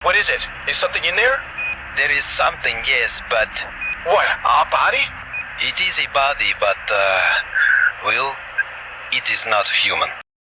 What is it? Is something in there? There is something, yes, but What, our body? it is a body, but, well, it is not human.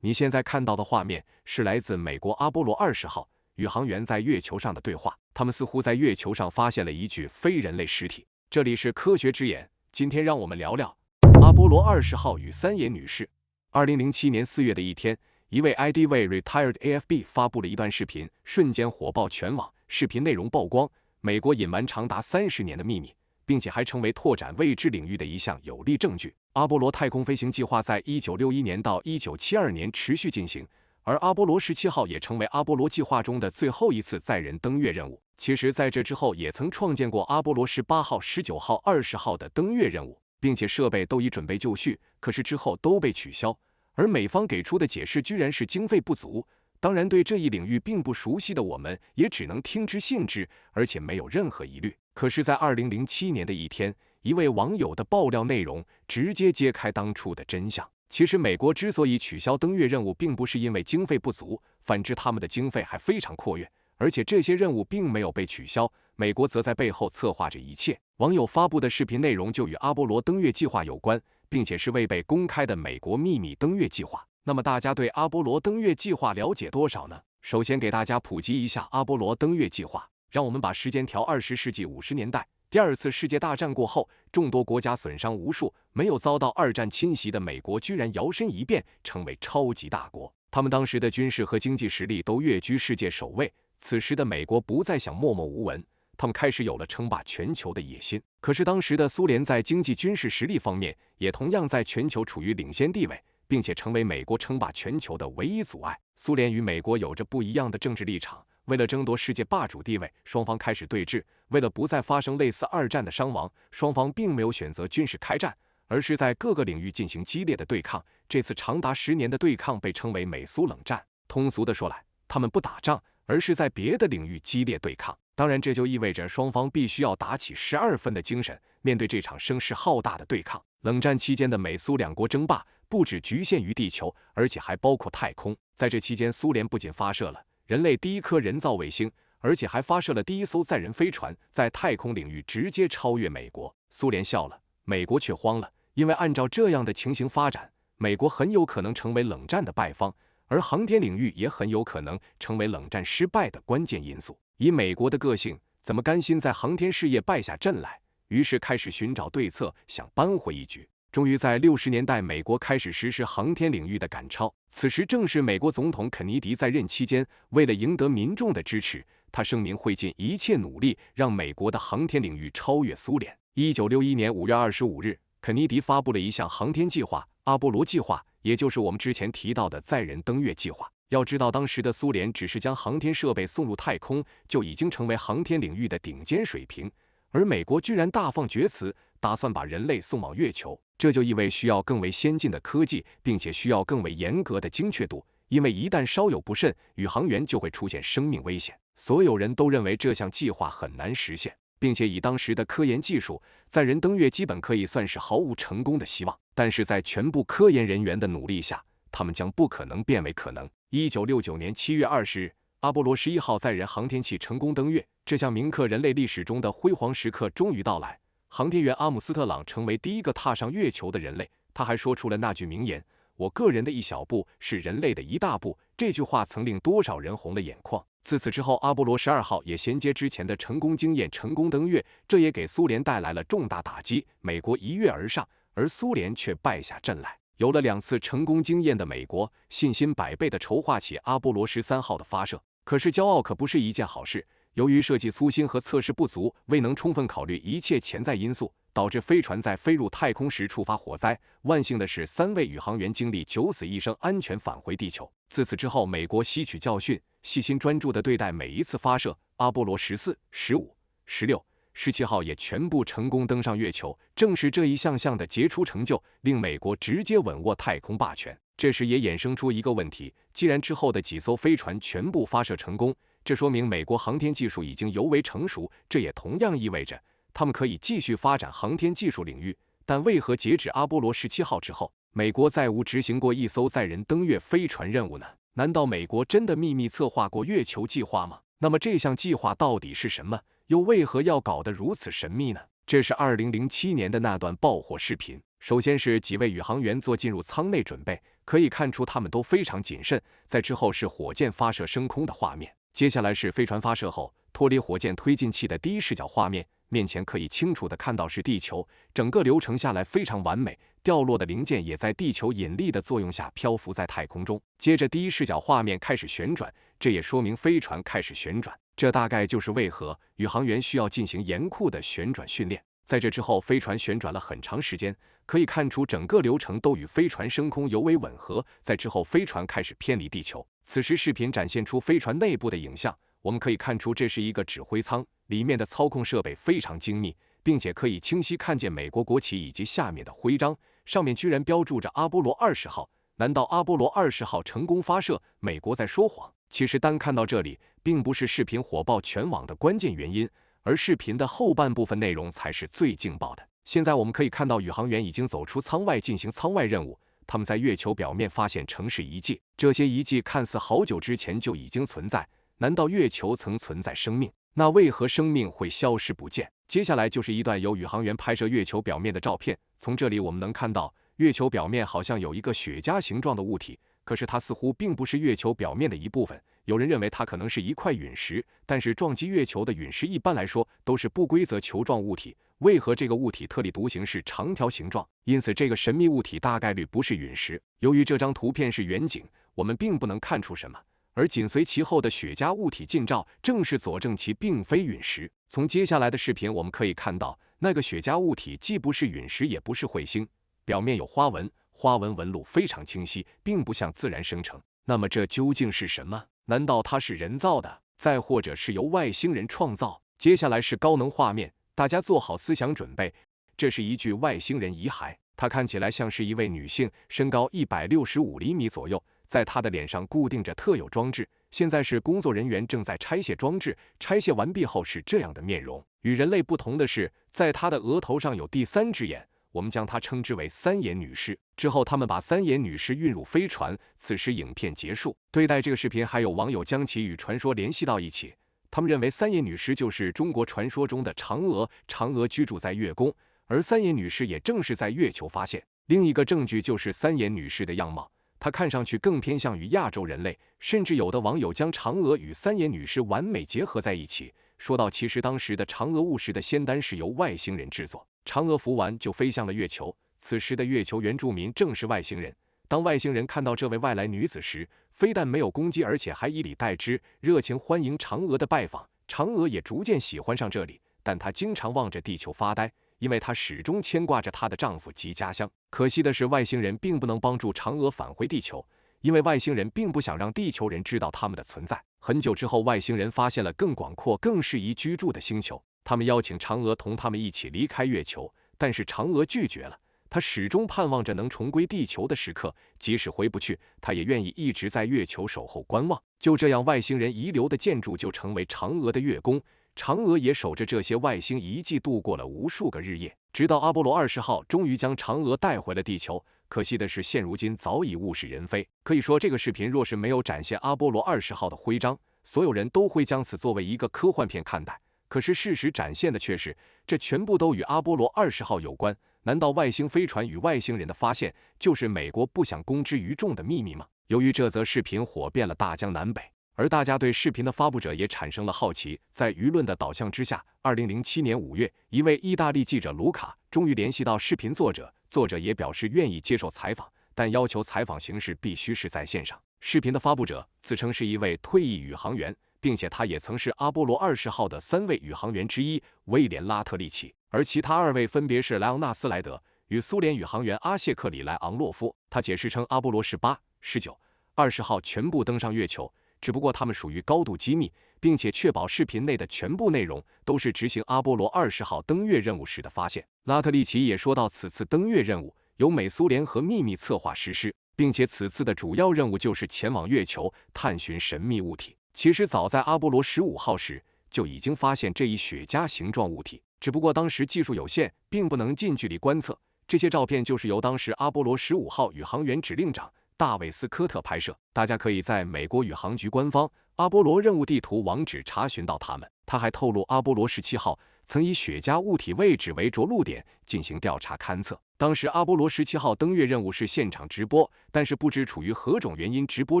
你现在看到的画面是来自美国阿波罗20号宇航员在月球上的对话，他们似乎在月球上发现了一具非人类尸体。这里是科学之眼，今天让我们聊聊阿波罗20号与三野女士。2007年4月的一天，一位 ID 为 Retired AFB 发布了一段视频，瞬间火爆全网。视频内容曝光美国隐瞒长达30年的秘密，并且还成为拓展未知领域的一项有力证据。阿波罗太空飞行计划在1961年到1972年持续进行，而阿波罗17号也成为阿波罗计划中的最后一次载人登月任务。其实在这之后也曾创建过阿波罗18号、19号、20号的登月任务，并且设备都已准备就绪，可是之后都被取消。而美方给出的解释居然是经费不足。当然，对这一领域并不熟悉的我们也只能听之信之，而且没有任何疑虑。可是在2007年的一天，一位网友的爆料内容直接揭开当初的真相。其实美国之所以取消登月任务，并不是因为经费不足，反之他们的经费还非常阔跃，而且这些任务并没有被取消，美国则在背后策划着一切。网友发布的视频内容就与阿波罗登月计划有关，并且是未被公开的美国秘密登月计划。那么大家对阿波罗登月计划了解多少呢？首先给大家普及一下阿波罗登月计划。让我们把时间调20世纪50年代，第二次世界大战过后，众多国家损伤无数，没有遭到二战侵袭的美国居然摇身一变成为超级大国。他们当时的军事和经济实力都跃居世界首位。此时的美国不再想默默无闻，他们开始有了称霸全球的野心。可是当时的苏联在经济军事实力方面也同样在全球处于领先地位，并且成为美国称霸全球的唯一阻碍。苏联与美国有着不一样的政治立场，为了争夺世界霸主地位，双方开始对峙。为了不再发生类似二战的伤亡，双方并没有选择军事开战，而是在各个领域进行激烈的对抗。这次长达10年的对抗被称为美苏冷战。通俗的说来，他们不打仗，而是在别的领域激烈对抗。当然，这就意味着双方必须要打起12分的精神，面对这场声势浩大的对抗。冷战期间的美苏两国争霸不只局限于地球，而且还包括太空。在这期间，苏联不仅发射了人类第一颗人造卫星，而且还发射了第一艘载人飞船，在太空领域直接超越美国。苏联笑了，美国却慌了，因为按照这样的情形发展，美国很有可能成为冷战的败方，而航天领域也很有可能成为冷战失败的关键因素。以美国的个性，怎么甘心在航天事业败下阵来？于是开始寻找对策，想扳回一局。终于在60年代，美国开始实施航天领域的赶超。此时正是美国总统肯尼迪在任期间，为了赢得民众的支持，他声明会尽一切努力让美国的航天领域超越苏联。1961年5月25日，肯尼迪发布了一项航天计划——阿波罗计划，也就是我们之前提到的载人登月计划。要知道，当时的苏联只是将航天设备送入太空，就已经成为航天领域的顶尖水平，而美国居然大放厥词，打算把人类送往月球。这就意味需要更为先进的科技，并且需要更为严格的精确度，因为一旦稍有不慎，宇航员就会出现生命危险。所有人都认为这项计划很难实现，并且以当时的科研技术，载人登月基本可以算是毫无成功的希望。但是在全部科研人员的努力下，他们将不可能变为可能。1969年7月20日，阿波罗11号载人航天器成功登月，这项铭刻人类历史中的辉煌时刻终于到来。航天员阿姆斯特朗成为第一个踏上月球的人类，他还说出了那句名言：“我个人的一小步是人类的一大步。”这句话曾令多少人红了眼眶。自此之后，阿波罗12号也衔接之前的成功经验，成功登月，这也给苏联带来了重大打击。美国一跃而上，而苏联却败下阵来。有了2次成功经验的美国，信心百倍地筹划起阿波罗13号的发射。可是骄傲可不是一件好事。由于设计粗心和测试不足，未能充分考虑一切潜在因素，导致飞船在飞入太空时触发火灾。万幸的是，3位宇航员经历9死1生，安全返回地球。自此之后，美国吸取教训，细心专注地对待每一次发射。阿波罗14、15、16、17号也全部成功登上月球。正是这一项项的杰出成就，令美国直接稳握太空霸权。这时也衍生出一个问题：既然之后的几艘飞船全部发射成功，这说明美国航天技术已经尤为成熟，这也同样意味着他们可以继续发展航天技术领域。但为何截止阿波罗17号之后，美国再无执行过一艘载人登月飞船任务呢？难道美国真的秘密策划过月球计划吗？那么这项计划到底是什么？又为何要搞得如此神秘呢？这是2007年的那段爆火视频。首先是几位宇航员做进入舱内准备，可以看出他们都非常谨慎。在之后是火箭发射升空的画面，接下来是飞船发射后脱离火箭推进器的第一视角画面，面前可以清楚地看到是地球，整个流程下来非常完美，掉落的零件也在地球引力的作用下漂浮在太空中。接着第一视角画面开始旋转，这也说明飞船开始旋转，这大概就是为何宇航员需要进行严酷的旋转训练。在这之后，飞船旋转了很长时间，可以看出整个流程都与飞船升空尤为吻合。在之后，飞船开始偏离地球。此时视频展现出飞船内部的影像，我们可以看出这是一个指挥舱，里面的操控设备非常精密，并且可以清晰看见美国国旗以及下面的徽章，上面居然标注着阿波罗20号。难道阿波罗20号成功发射，美国在说谎？其实单看到这里，并不是视频火爆全网的关键原因，而视频的后半部分内容才是最劲爆的。现在我们可以看到宇航员已经走出舱外进行舱外任务，他们在月球表面发现城市遗迹，这些遗迹看似好久之前就已经存在，难道月球曾存在生命？那为何生命会消失不见？接下来就是一段由宇航员拍摄月球表面的照片，从这里我们能看到月球表面好像有一个雪茄形状的物体，可是它似乎并不是月球表面的一部分。有人认为它可能是一块陨石，但是撞击月球的陨石一般来说都是不规则球状物体，为何这个物体特立独行是长条形状？因此这个神秘物体大概率不是陨石。由于这张图片是远景，我们并不能看出什么，而紧随其后的雪茄物体近照正是佐证其并非陨石。从接下来的视频我们可以看到，那个雪茄物体既不是陨石也不是彗星，表面有花纹，花纹纹路非常清晰，并不像自然生成。那么这究竟是什么？难道它是人造的？再或者是由外星人创造？接下来是高能画面，大家做好思想准备，这是一具外星人遗骸，她看起来像是一位女性，身高165厘米左右，在她的脸上固定着特有装置。现在是工作人员正在拆卸装置，拆卸完毕后是这样的面容。与人类不同的是，在她的额头上有第三只眼，我们将她称之为三眼女士。之后他们把三眼女士运入飞船，此时影片结束。对待这个视频，还有网友将其与传说联系到一起，他们认为三眼女尸就是中国传说中的嫦娥，嫦娥居住在月宫，而三眼女尸也正是在月球发现。另一个证据就是三眼女尸的样貌，她看上去更偏向于亚洲人类，甚至有的网友将嫦娥与三眼女尸完美结合在一起，说到其实当时的嫦娥误食的仙丹是由外星人制作，嫦娥服完就飞向了月球。此时的月球原住民正是外星人。当外星人看到这位外来女子时，非但没有攻击，而且还以礼待之，热情欢迎嫦娥的拜访。嫦娥也逐渐喜欢上这里，但她经常望着地球发呆，因为她始终牵挂着她的丈夫及家乡。可惜的是，外星人并不能帮助嫦娥返回地球，因为外星人并不想让地球人知道他们的存在。很久之后，外星人发现了更广阔、更适宜居住的星球，他们邀请嫦娥同他们一起离开月球，但是嫦娥拒绝了。他始终盼望着能重归地球的时刻，即使回不去，他也愿意一直在月球守候观望。就这样，外星人遗留的建筑就成为嫦娥的月宫，嫦娥也守着这些外星遗迹度过了无数个日夜，直到阿波罗20号终于将嫦娥带回了地球。可惜的是，现如今早已物是人非。可以说，这个视频若是没有展现阿波罗20号的徽章，所有人都会将此作为一个科幻片看待。可是事实展现的却是，这全部都与阿波罗20号有关。难道外星飞船与外星人的发现就是美国不想公之于众的秘密吗？由于这则视频火遍了大江南北，而大家对视频的发布者也产生了好奇，在舆论的导向之下，2007年5月，一位意大利记者卢卡终于联系到视频作者，作者也表示愿意接受采访，但要求采访形式必须是在线上。视频的发布者自称是一位退役宇航员，并且他也曾是阿波罗20号的3位宇航员之一威廉·拉特利奇，而其他2位分别是莱昂纳斯·莱德与苏联宇航员阿谢克里莱昂洛夫。他解释称，阿波罗18、19、20号全部登上月球，只不过他们属于高度机密，并且确保视频内的全部内容都是执行阿波罗20号登月任务时的发现。拉特利奇也说到，此次登月任务由美苏联合秘密策划实施，并且此次的主要任务就是前往月球探寻神秘物体。其实早在阿波罗15号时就已经发现这一雪茄形状物体，只不过当时技术有限，并不能近距离观测。这些照片就是由当时阿波罗15号宇航员指令长大卫斯科特拍摄。大家可以在美国宇航局官方阿波罗任务地图网址查询到他们。他还透露，阿波罗17号曾以雪茄物体位置为着陆点进行调查勘测。当时阿波罗17号登月任务是现场直播，但是不知出于何种原因直播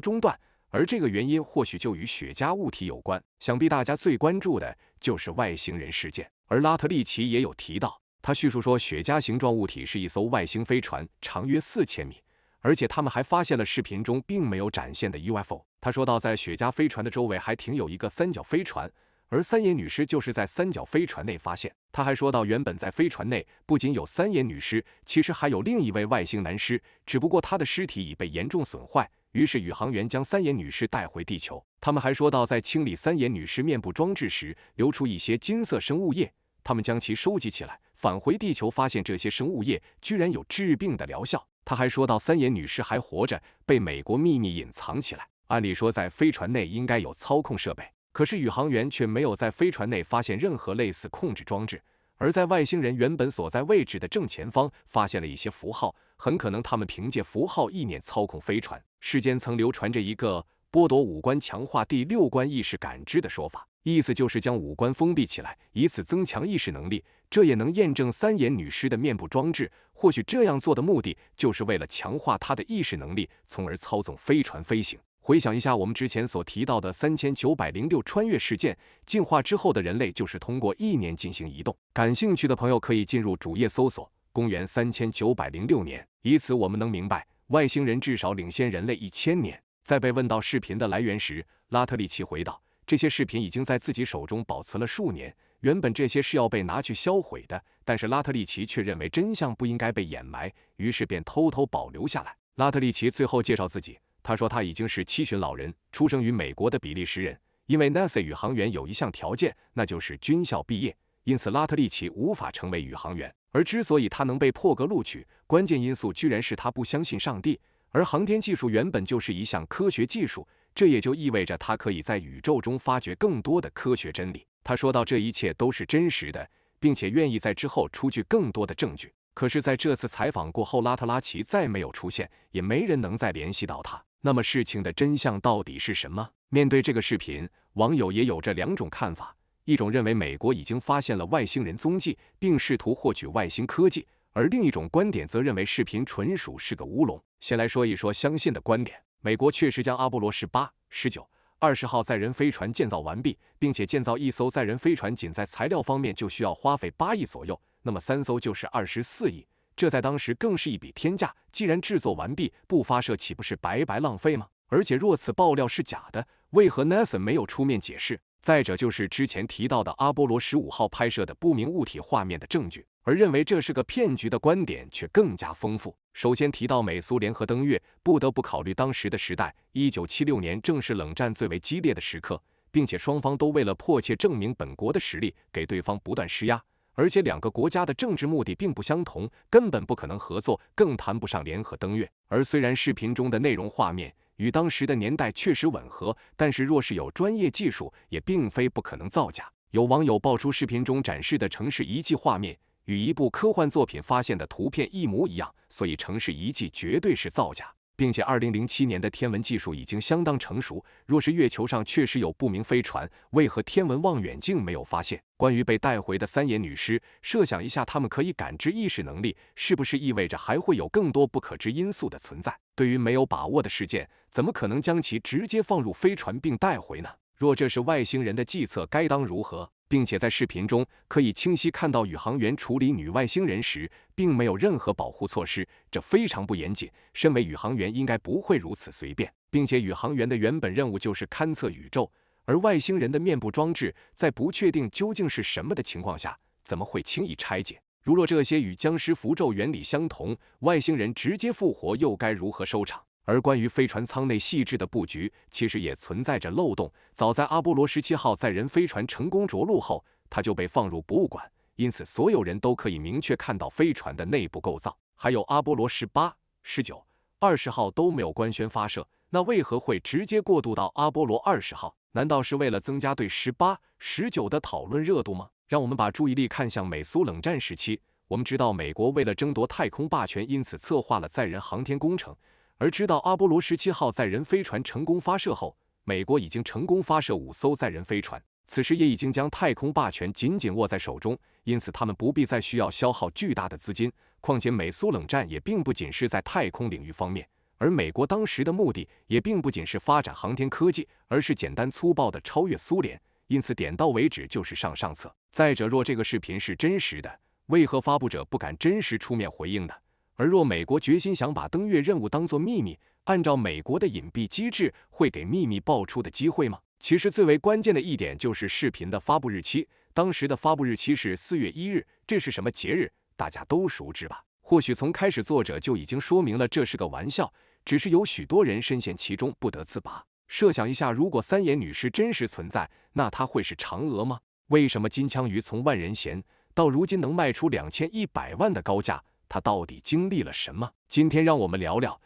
中断，而这个原因或许就与雪茄物体有关。想必大家最关注的就是外星人事件。而拉特利奇也有提到，他叙述说雪茄形状物体是一艘外星飞船，长约4000米，而且他们还发现了视频中并没有展现的 UFO。他说到，在雪茄飞船的周围还停有一个三角飞船，而三眼女尸就是在三角飞船内发现。他还说到，原本在飞船内不仅有三眼女尸，其实还有另一位外星男尸，只不过她的尸体已被严重损坏，于是宇航员将三眼女尸带回地球。他们还说到，在清理三眼女尸面部装置时流出一些金色生物液，他们将其收集起来，返回地球发现这些生物液居然有治病的疗效。他还说到，三眼女尸还活着，被美国秘密隐藏起来。按理说在飞船内应该有操控设备，可是宇航员却没有在飞船内发现任何类似控制装置，而在外星人原本所在位置的正前方发现了一些符号，很可能他们凭借符号意念操控飞船。世间曾流传着一个剥夺五官强化第6关意识感知的说法，意思就是将五官封闭起来，以此增强意识能力。这也能验证三眼女尸的面部装置，或许这样做的目的就是为了强化她的意识能力，从而操纵飞船飞行。回想一下我们之前所提到的3906穿越事件，进化之后的人类就是通过意念进行移动。感兴趣的朋友可以进入主页搜索公元3906年，以此我们能明白外星人至少领先人类1000年。在被问到视频的来源时，拉特利奇回道，这些视频已经在自己手中保存了数年，原本这些是要被拿去销毁的，但是拉特利奇却认为真相不应该被掩埋，于是便偷偷保留下来。拉特利奇最后介绍自己，他说他已经是7旬老人，出生于美国的比利时人。因为 NASA 宇航员有一项条件，那就是军校毕业，因此拉特利奇无法成为宇航员。而之所以他能被破格录取，关键因素居然是他不相信上帝。而航天技术原本就是一项科学技术，这也就意味着他可以在宇宙中发掘更多的科学真理。他说到，这一切都是真实的，并且愿意在之后出具更多的证据。可是在这次采访过后，拉特拉奇再没有出现，也没人能再联系到他。那么事情的真相到底是什么？面对这个视频，网友也有着2种看法，一种认为美国已经发现了外星人踪迹，并试图获取外星科技，而另一种观点则认为视频纯属是个乌龙。先来说一说相信的观点。美国确实将阿波罗18、19、20号载人飞船建造完毕，并且建造一艘载人飞船仅在材料方面就需要花费8亿左右，那么3艘就是24亿，这在当时更是一笔天价。既然制作完毕，不发射岂不是白白浪费吗？而且若此爆料是假的，为何 NASA 没有出面解释？再者就是之前提到的阿波罗15号拍摄的不明物体画面的证据，而认为这是个骗局的观点却更加丰富。首先提到美苏联合登月，不得不考虑当时的时代，1976年正是冷战最为激烈的时刻，并且双方都为了迫切证明本国的实力，给对方不断施压，而且2个国家的政治目的并不相同，根本不可能合作，更谈不上联合登月。而虽然视频中的内容画面与当时的年代确实吻合，但是若是有专业技术，也并非不可能造假。有网友爆出视频中展示的城市遗迹画面与一部科幻作品发现的图片一模一样，所以城市遗迹绝对是造假。并且2007年的天文技术已经相当成熟，若是月球上确实有不明飞船，为何天文望远镜没有发现？关于被带回的3眼女尸，设想一下她们可以感知意识能力，是不是意味着还会有更多不可知因素的存在？对于没有把握的事件，怎么可能将其直接放入飞船并带回呢？若这是外星人的计策，该当如何？并且在视频中可以清晰看到宇航员处理女外星人时并没有任何保护措施，这非常不严谨，身为宇航员应该不会如此随便。并且宇航员的原本任务就是勘测宇宙，而外星人的面部装置在不确定究竟是什么的情况下，怎么会轻易拆解？如若这些与僵尸符咒原理相同，外星人直接复活又该如何收场？而关于飞船舱内细致的布局，其实也存在着漏洞。早在阿波罗17号载人飞船成功着陆后，它就被放入博物馆，因此所有人都可以明确看到飞船的内部构造。还有阿波罗18、19、20号都没有官宣发射，那为何会直接过渡到阿波罗20号？难道是为了增加对18、19的讨论热度吗？让我们把注意力看向美苏冷战时期。我们知道美国为了争夺太空霸权，因此策划了载人航天工程，而直到阿波罗17号载人飞船成功发射后，美国已经成功发射5艘载人飞船，此时也已经将太空霸权紧紧握在手中，因此他们不必再需要消耗巨大的资金。况且美苏冷战也并不仅是在太空领域方面，而美国当时的目的也并不仅是发展航天科技，而是简单粗暴地超越苏联，因此点到为止就是上策。再者，若这个视频是真实的，为何发布者不敢真实出面回应呢？而若美国决心想把登月任务当作秘密，按照美国的隐蔽机制，会给秘密爆出的机会吗？其实最为关键的一点就是视频的发布日期，当时的发布日期是4月1日，这是什么节日？大家都熟知吧？或许从开始作者就已经说明了这是个玩笑，只是有许多人深陷其中不得自拔。设想一下，如果三眼女士真实存在，那她会是嫦娥吗？为什么金枪鱼从万人嫌到如今能卖出2100万的高价？她到底经历了什么？今天让我们聊聊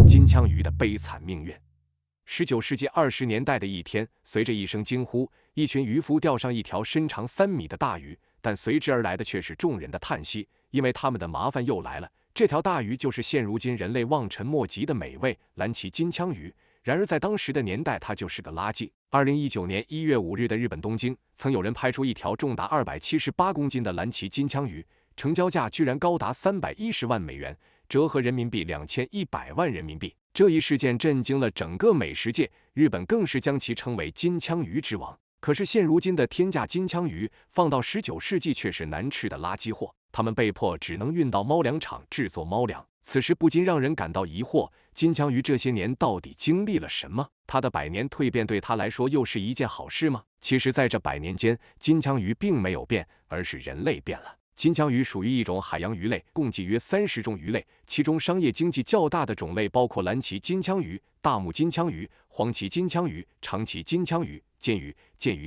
金枪鱼的悲惨命运。19世纪20年代的一天，随着一声惊呼，一群渔夫钓上一条身长3米的大鱼，但随之而来的却是众人的叹息，因为他们的麻烦又来了。这条大鱼就是现如今人类望尘莫及的美味蓝鳍金枪鱼，然而在当时的年代，它就是个垃圾。2019年1月5日的日本东京，曾有人拍出一条重达278公斤的蓝鳍金枪鱼，成交价居然高达310万美元，折合人民币2100万人民币。这一事件震惊了整个美食界，日本更是将其称为金枪鱼之王。可是现如今的天价金枪鱼放到19世纪却是难吃的垃圾货，他们被迫只能运到猫粮厂制作猫粮。此时不禁让人感到疑惑，金枪鱼这些年到底经历了什么？它的100年蜕变对它来说又是一件好事吗？其实在这100年间，金枪鱼并没有变，而是人类变了。金枪鱼属于一种海洋鱼类，共计约30种鱼类，其中商业经济较大的种类包括蓝鳍金枪鱼、大目金枪鱼、黄鳍金枪鱼、长鳍金枪鱼、剑鱼、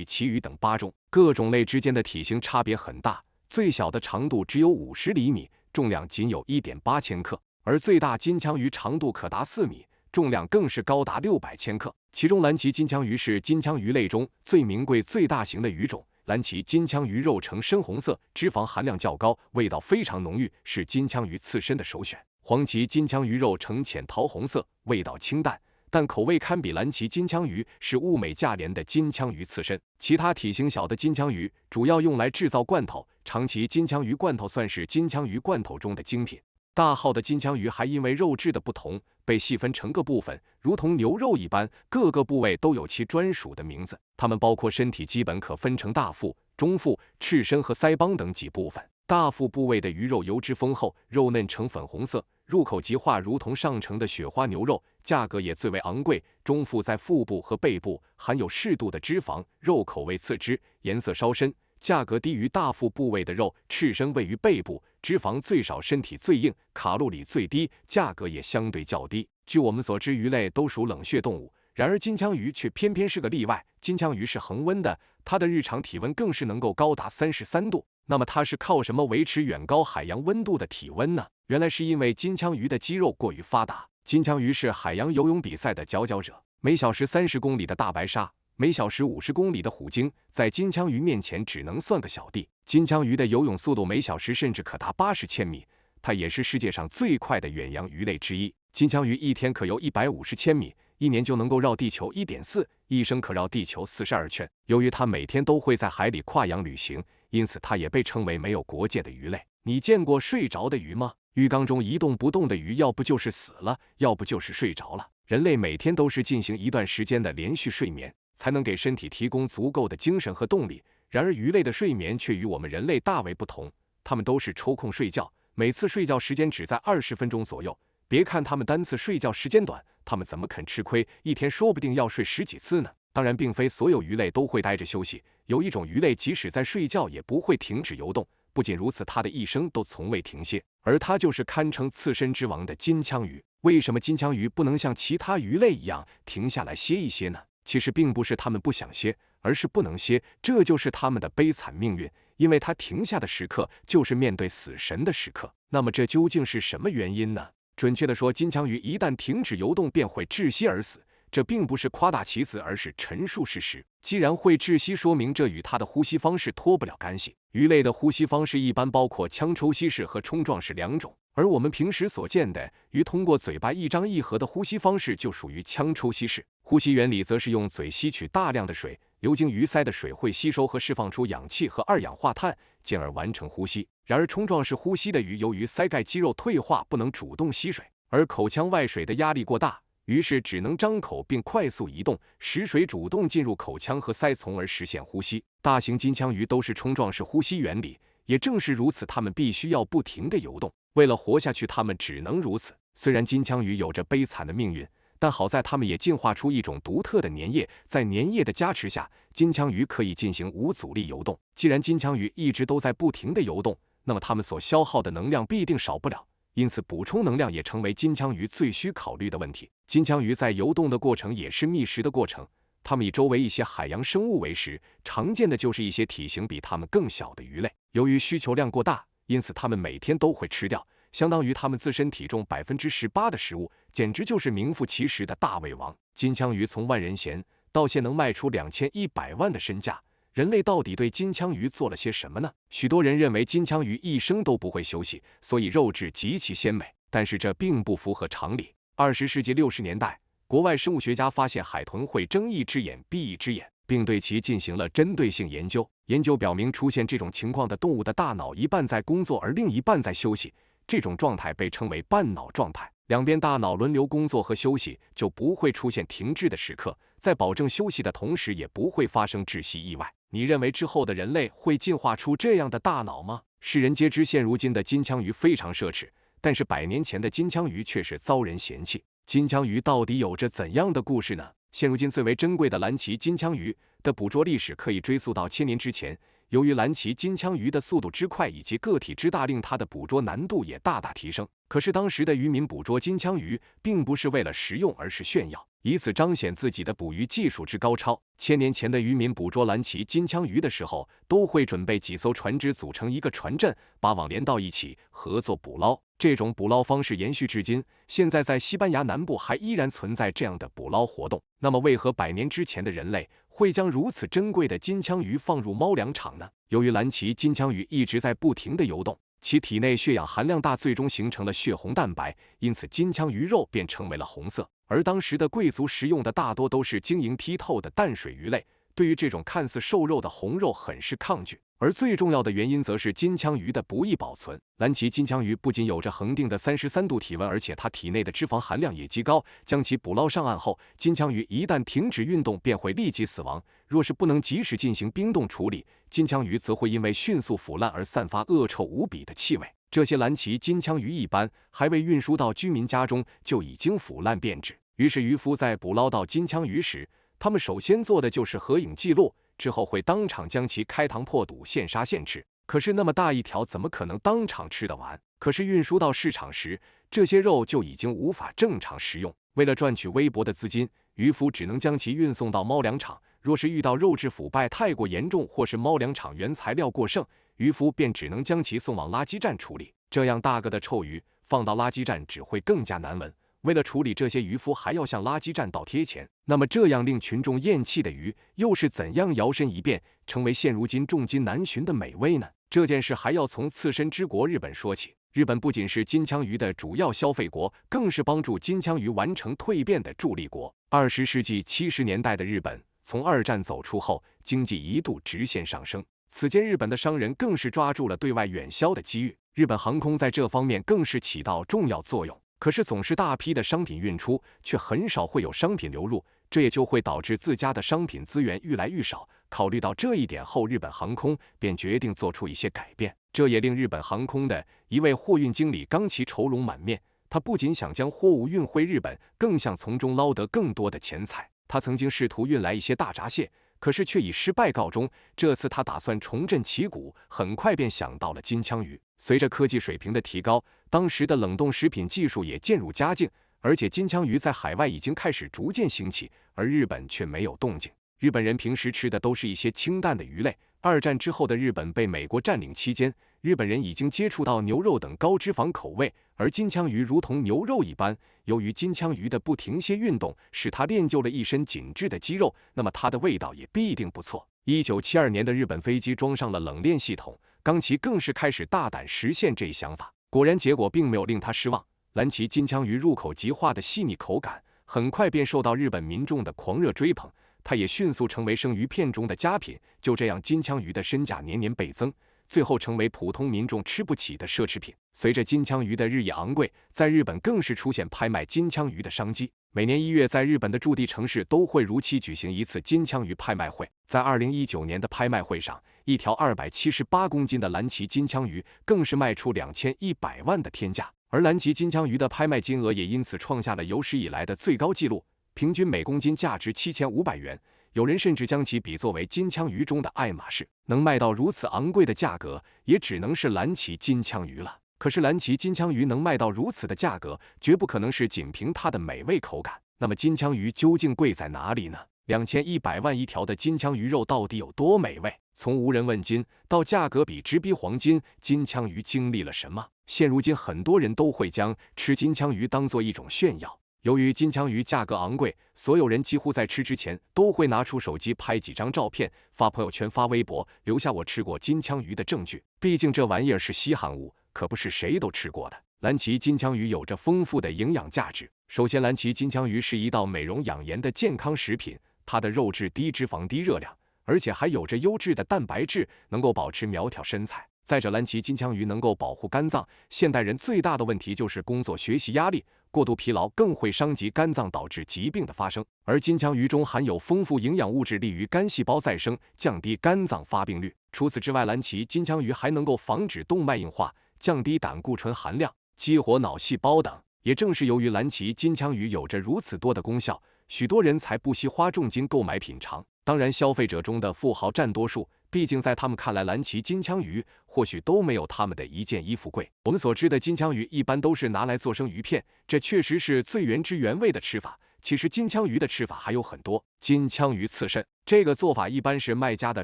旗鱼等8种。各种类之间的体型差别很大，最小的长度只有50厘米，重量仅有1.8千克，而最大金枪鱼长度可达4米，重量更是高达600千克。其中蓝鳍金枪鱼是金枪鱼类中最名贵、最大型的鱼种。蓝鳍金枪鱼肉呈深红色，脂肪含量较高，味道非常浓郁，是金枪鱼刺身的首选。黄鳍金枪鱼肉呈浅桃红色，味道清淡，但口味堪比蓝鳍金枪鱼，是物美价廉的金枪鱼刺身。其他体型小的金枪鱼主要用来制造罐头，长鳍金枪鱼罐头算是金枪鱼罐头中的精品。大号的金枪鱼还因为肉质的不同，被细分成各部分，如同牛肉一般，各个部位都有其专属的名字。它们包括身体基本可分成大腹、中腹、翅身和腮帮等几部分。大腹部位的鱼肉油脂丰厚，肉嫩呈粉红色，入口即化，如同上乘的雪花牛肉，价格也最为昂贵。中腹在腹部和背部含有适度的脂肪，肉口味次之，颜色稍深，价格低于大腹部位的肉。翅身位于背部，脂肪最少，身体最硬，卡路里最低，价格也相对较低。据我们所知，鱼类都属冷血动物，然而金枪鱼却偏偏是个例外。金枪鱼是恒温的，它的日常体温更是能够高达33度。那么它是靠什么维持远高海洋温度的体温呢？原来是因为金枪鱼的肌肉过于发达。金枪鱼是海洋游泳比赛的佼佼者，每小时30公里的大白鲨，每小时50公里的虎鲸，在金枪鱼面前只能算个小弟。金枪鱼的游泳速度每小时甚至可达80千米，它也是世界上最快的远洋鱼类之一。金枪鱼一天可游150千米，一年就能够绕地球1.4，一生可绕地球42圈。由于它每天都会在海里跨洋旅行，因此它也被称为没有国界的鱼类。你见过睡着的鱼吗？浴缸中一动不动的鱼，要不就是死了，要不就是睡着了。人类每天都是进行一段时间的连续睡眠，才能给身体提供足够的精神和动力。然而鱼类的睡眠却与我们人类大为不同，它们都是抽空睡觉，每次睡觉时间只在20分钟左右。别看它们单次睡觉时间短，它们怎么肯吃亏？一天说不定要睡10几次呢。当然，并非所有鱼类都会待着休息，有一种鱼类即使在睡觉也不会停止游动。不仅如此，它的一生都从未停歇，而它就是堪称刺身之王的金枪鱼。为什么金枪鱼不能像其他鱼类一样停下来歇一歇呢？其实并不是它们不想歇，而是不能歇，这就是它们的悲惨命运。因为它停下的时刻，就是面对死神的时刻。那么这究竟是什么原因呢？准确地说，金枪鱼一旦停止游动，便会窒息而死。这并不是夸大其词，而是陈述事实。既然会窒息，说明这与它的呼吸方式脱不了干系。鱼类的呼吸方式一般包括腔抽吸式和冲撞式2种，而我们平时所见的鱼通过嘴巴一张一合的呼吸方式就属于腔抽吸式。呼吸原理则是用嘴吸取大量的水，流经鱼鳃的水会吸收和释放出氧气和二氧化碳，进而完成呼吸。然而冲撞式呼吸的鱼由于鳃盖肌肉退化，不能主动吸水，而口腔外水的压力过大，于是只能张口并快速移动，使水主动进入口腔和鳃，从而实现呼吸。大型金枪鱼都是冲撞式呼吸原理，也正是如此，它们必须要不停地游动。为了活下去，它们只能如此。虽然金枪鱼有着悲惨的命运，但好在它们也进化出一种独特的粘液，在粘液的加持下，金枪鱼可以进行无阻力游动。既然金枪鱼一直都在不停地游动，那么它们所消耗的能量必定少不了，因此补充能量也成为金枪鱼最需考虑的问题。金枪鱼在游动的过程也是觅食的过程，它们以周围一些海洋生物为食，常见的就是一些体型比它们更小的鱼类。由于需求量过大，因此它们每天都会吃掉相当于它们自身体重18%的食物，简直就是名副其实的大胃王。金枪鱼从万人嫌到现能卖出2100万的身价，人类到底对金枪鱼做了些什么呢？许多人认为金枪鱼一生都不会休息，所以肉质极其鲜美，但是这并不符合常理。20世纪60年代，国外生物学家发现海豚会睁一只眼闭一只眼，并对其进行了针对性研究。研究表明，出现这种情况的动物的大脑一半在工作，而另一半在休息，这种状态被称为半脑状态。两边大脑轮流工作和休息，就不会出现停滞的时刻，在保证休息的同时，也不会发生窒息意外。你认为之后的人类会进化出这样的大脑吗？世人皆知，现如今的金枪鱼非常奢侈，但是100年前的金枪鱼却是遭人嫌弃。金枪鱼到底有着怎样的故事呢？现如今最为珍贵的蓝鳍金枪鱼的捕捉历史可以追溯到1000年之前。由于蓝鳍金枪鱼的速度之快以及个体之大，令它的捕捉难度也大大提升。可是当时的渔民捕捉金枪鱼并不是为了食用，而是炫耀，以此彰显自己的捕鱼技术之高超。1000年前的渔民捕捉蓝鳍金枪鱼的时候，都会准备几艘船只组成一个船阵，把网连到一起，合作捕捞。这种捕捞方式延续至今，现在在西班牙南部还依然存在这样的捕捞活动。那么为何100年之前的人类会将如此珍贵的金枪鱼放入猫粮场呢？由于蓝鳍金枪鱼一直在不停地游动，其体内血氧含量大，最终形成了血红蛋白，因此金枪鱼肉便成为了红色。而当时的贵族食用的大多都是晶莹剔透的淡水鱼类，对于这种看似瘦肉的红肉很是抗拒。而最重要的原因则是金枪鱼的不易保存。蓝鳍金枪鱼不仅有着恒定的33度体温，而且它体内的脂肪含量也极高。将其捕捞上岸后，金枪鱼一旦停止运动，便会立即死亡。若是不能及时进行冰冻处理，金枪鱼则会因为迅速腐烂而散发恶臭无比的气味。这些蓝鳍金枪鱼一般还未运输到居民家中，就已经腐烂变质。于是渔夫在捕捞到金枪鱼时，他们首先做的就是合影记录，之后会当场将其开膛破肚，现杀现吃。可是那么大一条，怎么可能当场吃得完？可是运输到市场时，这些肉就已经无法正常食用。为了赚取微薄的资金，渔夫只能将其运送到猫粮场。若是遇到肉质腐败太过严重，或是猫粮场原材料过剩，渔夫便只能将其送往垃圾站处理。这样大个的臭鱼放到垃圾站只会更加难闻。为了处理这些，渔夫还要向垃圾站倒贴钱。那么这样令群众厌弃的鱼，又是怎样摇身一变，成为现如今重金难寻的美味呢？这件事还要从刺身之国日本说起。日本不仅是金枪鱼的主要消费国，更是帮助金枪鱼完成蜕变的助力国。20世纪70年代的日本，从2战走出后，经济一度直线上升。此间日本的商人更是抓住了对外远销的机遇，日本航空在这方面更是起到重要作用。可是总是大批的商品运出，却很少会有商品流入，这也就会导致自家的商品资源愈来愈少。考虑到这一点后，日本航空便决定做出一些改变。这也令日本航空的一位货运经理冈崎愁容满面。他不仅想将货物运回日本，更想从中捞得更多的钱财。他曾经试图运来一些大闸蟹，可是却以失败告终。这次他打算重振旗鼓，很快便想到了金枪鱼。随着科技水平的提高，当时的冷冻食品技术也渐入佳境，而且金枪鱼在海外已经开始逐渐兴起，而日本却没有动静。日本人平时吃的都是一些清淡的鱼类。2战之后的日本被美国占领期间，日本人已经接触到牛肉等高脂肪口味，而金枪鱼如同牛肉一般，由于金枪鱼的不停歇运动，使它练就了一身紧致的肌肉，那么它的味道也必定不错。1972年的日本飞机装上了冷链系统，冈崎更是开始大胆实现这一想法。果然，结果并没有令他失望。蓝鳍金枪鱼入口即化的细腻口感，很快便受到日本民众的狂热追捧，它也迅速成为生鱼片中的佳品。就这样，金枪鱼的身价年年倍增，最后成为普通民众吃不起的奢侈品。随着金枪鱼的日益昂贵，在日本更是出现拍卖金枪鱼的商机。每年1月，在日本的驻地城市都会如期举行一次金枪鱼拍卖会。在2019年的拍卖会上，一条278公斤的蓝鳍金枪鱼更是卖出2100万的天价，而蓝鳍金枪鱼的拍卖金额也因此创下了有史以来的最高纪录，平均每公斤价值7500元。有人甚至将其比作为金枪鱼中的爱马仕，能卖到如此昂贵的价格，也只能是蓝鳍金枪鱼了。可是蓝鳍金枪鱼能卖到如此的价格，绝不可能是仅凭它的美味口感。那么金枪鱼究竟贵在哪里呢？2100万一条的金枪鱼肉到底有多美味？从无人问津到价格比直逼黄金，金枪鱼经历了什么？现如今很多人都会将吃金枪鱼当作一种炫耀。由于金枪鱼价格昂贵，所有人几乎在吃之前都会拿出手机拍几张照片，发朋友圈、发微博，留下我吃过金枪鱼的证据。毕竟这玩意儿是稀罕物，可不是谁都吃过的。蓝鳍金枪鱼有着丰富的营养价值。首先，蓝鳍金枪鱼是一道美容养颜的健康食品，它的肉质低脂肪、低热量，而且还有着优质的蛋白质，能够保持苗条身材。再者，蓝鳍金枪鱼能够保护肝脏。现代人最大的问题就是工作学习压力，过度疲劳更会伤及肝脏，导致疾病的发生。而金枪鱼中含有丰富营养物质，利于肝细胞再生，降低肝脏发病率。除此之外，蓝鳍金枪鱼还能够防止动脉硬化，降低胆固醇含量，激活脑细胞等。也正是由于蓝鳍金枪鱼有着如此多的功效，许多人才不惜花重金购买品尝。当然，消费者中的富豪占多数，毕竟在他们看来，蓝鳍金枪鱼或许都没有他们的一件衣服贵。我们所知的金枪鱼一般都是拿来做生鱼片，这确实是最原汁原味的吃法。其实金枪鱼的吃法还有很多。金枪鱼刺身这个做法一般是卖家的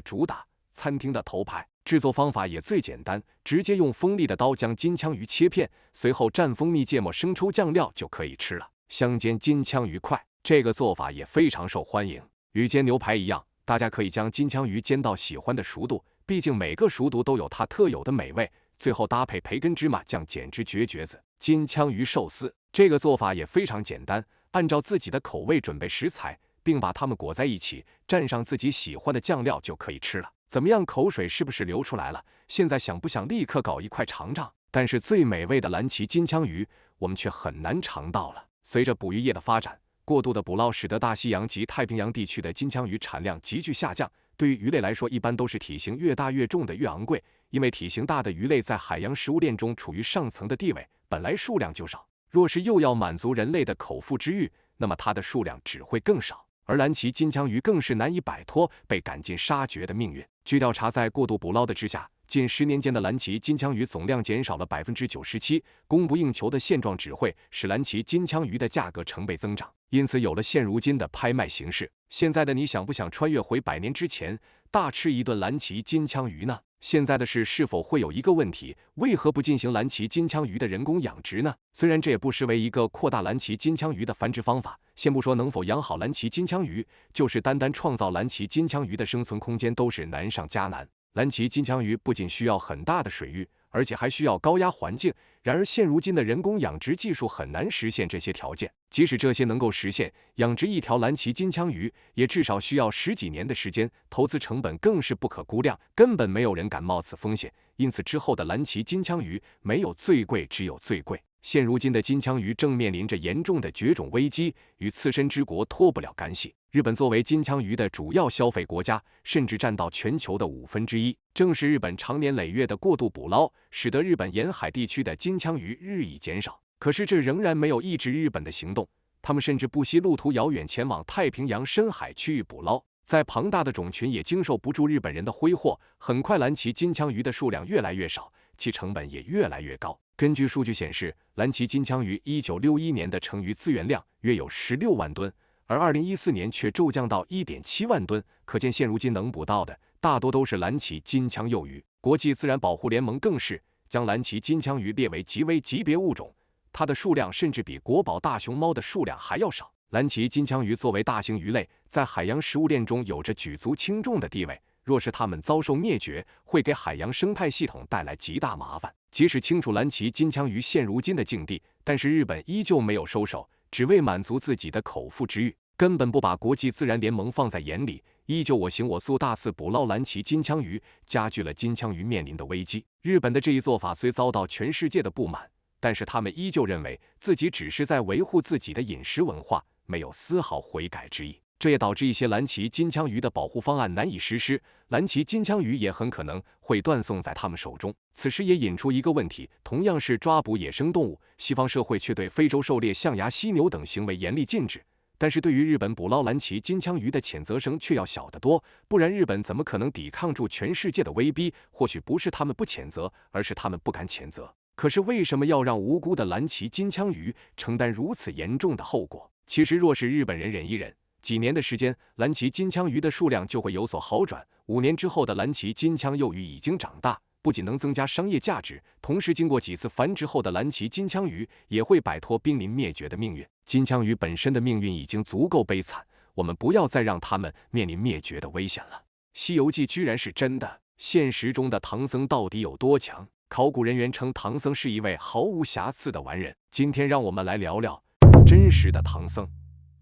主打，餐厅的头牌。制作方法也最简单，直接用锋利的刀将金枪鱼切片，随后蘸蜂蜜、芥末、生抽、酱料就可以吃了。香煎金枪鱼块这个做法也非常受欢迎。与煎牛排一样，大家可以将金枪鱼煎到喜欢的熟度，毕竟每个熟度都有它特有的美味。最后搭配培根芝麻酱，简直绝绝子。金枪鱼寿司这个做法也非常简单，按照自己的口味准备食材，并把它们裹在一起，蘸上自己喜欢的酱料就可以吃了。怎么样，口水是不是流出来了？现在想不想立刻搞一块尝尝？但是最美味的蓝鳍金枪鱼，我们却很难尝到了。随着捕鱼业的发展，过度的捕捞使得大西洋及太平洋地区的金枪鱼产量急剧下降。对于鱼类来说，一般都是体型越大越重的越昂贵，因为体型大的鱼类在海洋食物链中处于上层的地位，本来数量就少，若是又要满足人类的口腹之欲，那么它的数量只会更少。而蓝鳍金枪鱼更是难以摆脱被赶尽杀绝的命运。据调查，在过度捕捞的之下，近10年间的蓝鳍金枪鱼总量减少了97%，供不应求的现状只会使蓝鳍金枪鱼的价格成倍增长，因此有了现如今的拍卖形式。现在的你想不想穿越回100年之前，大吃一顿蓝鳍金枪鱼呢？现在的是否会有一个问题，为何不进行蓝鳍金枪鱼的人工养殖呢？虽然这也不失为一个扩大蓝鳍金枪鱼的繁殖方法，先不说能否养好蓝鳍金枪鱼，就是单单创造蓝鳍金枪鱼的生存空间都是难上加难。蓝鳍金枪鱼不仅需要很大的水域，而且还需要高压环境。然而现如今的人工养殖技术很难实现这些条件，即使这些能够实现，养殖一条蓝鳍金枪鱼也至少需要10几年的时间，投资成本更是不可估量，根本没有人敢冒此风险。因此之后的蓝鳍金枪鱼没有最贵，只有最贵。现如今的金枪鱼正面临着严重的绝种危机，与刺身之国脱不了干系。日本作为金枪鱼的主要消费国家，甚至占到全球的1/5。正是日本长年累月的过度捕捞，使得日本沿海地区的金枪鱼日益减少。可是这仍然没有抑制日本的行动，他们甚至不惜路途遥远前往太平洋深海区域捕捞。在庞大的种群也经受不住日本人的挥霍，很快蓝鳍金枪鱼的数量越来越少，其成本也越来越高。根据数据显示，蓝鳍金枪鱼1961年的成鱼资源量约有16万吨，而2014年却骤降到1.7万吨，可见现如今能捕到的大多都是蓝鳍金枪幼鱼。国际自然保护联盟更是将蓝鳍金枪鱼列为极危级别物种，它的数量甚至比国宝大熊猫的数量还要少。蓝鳍金枪鱼作为大型鱼类，在海洋食物链中有着举足轻重的地位，若是他们遭受灭绝，会给海洋生态系统带来极大麻烦。即使清楚蓝鳍金枪鱼现如今的境地，但是日本依旧没有收手，只为满足自己的口腹之欲，根本不把国际自然联盟放在眼里，依旧我行我素，大肆捕捞蓝鳍金枪鱼，加剧了金枪鱼面临的危机。日本的这一做法虽遭到全世界的不满，但是他们依旧认为自己只是在维护自己的饮食文化，没有丝毫悔改之意。这也导致一些蓝鳍金枪鱼的保护方案难以实施，蓝鳍金枪鱼也很可能会断送在他们手中。此时也引出一个问题，同样是抓捕野生动物，西方社会却对非洲狩猎象牙犀牛等行为严厉禁止，但是对于日本捕捞蓝鳍金枪鱼的谴责声却要小得多，不然日本怎么可能抵抗住全世界的威逼？或许不是他们不谴责，而是他们不敢谴责。可是为什么要让无辜的蓝鳍金枪鱼承担如此严重的后果？其实若是日本人忍一忍，几年的时间，蓝鳍金枪鱼的数量就会有所好转。5年之后的蓝鳍金枪幼鱼已经长大，不仅能增加商业价值，同时经过几次繁殖后的蓝鳍金枪鱼也会摆脱濒临灭绝的命运。金枪鱼本身的命运已经足够悲惨，我们不要再让它们面临灭绝的危险了。西游记居然是真的，现实中的唐僧到底有多强？考古人员称唐僧是一位毫无瑕疵的完人。今天让我们来聊聊真实的唐僧。《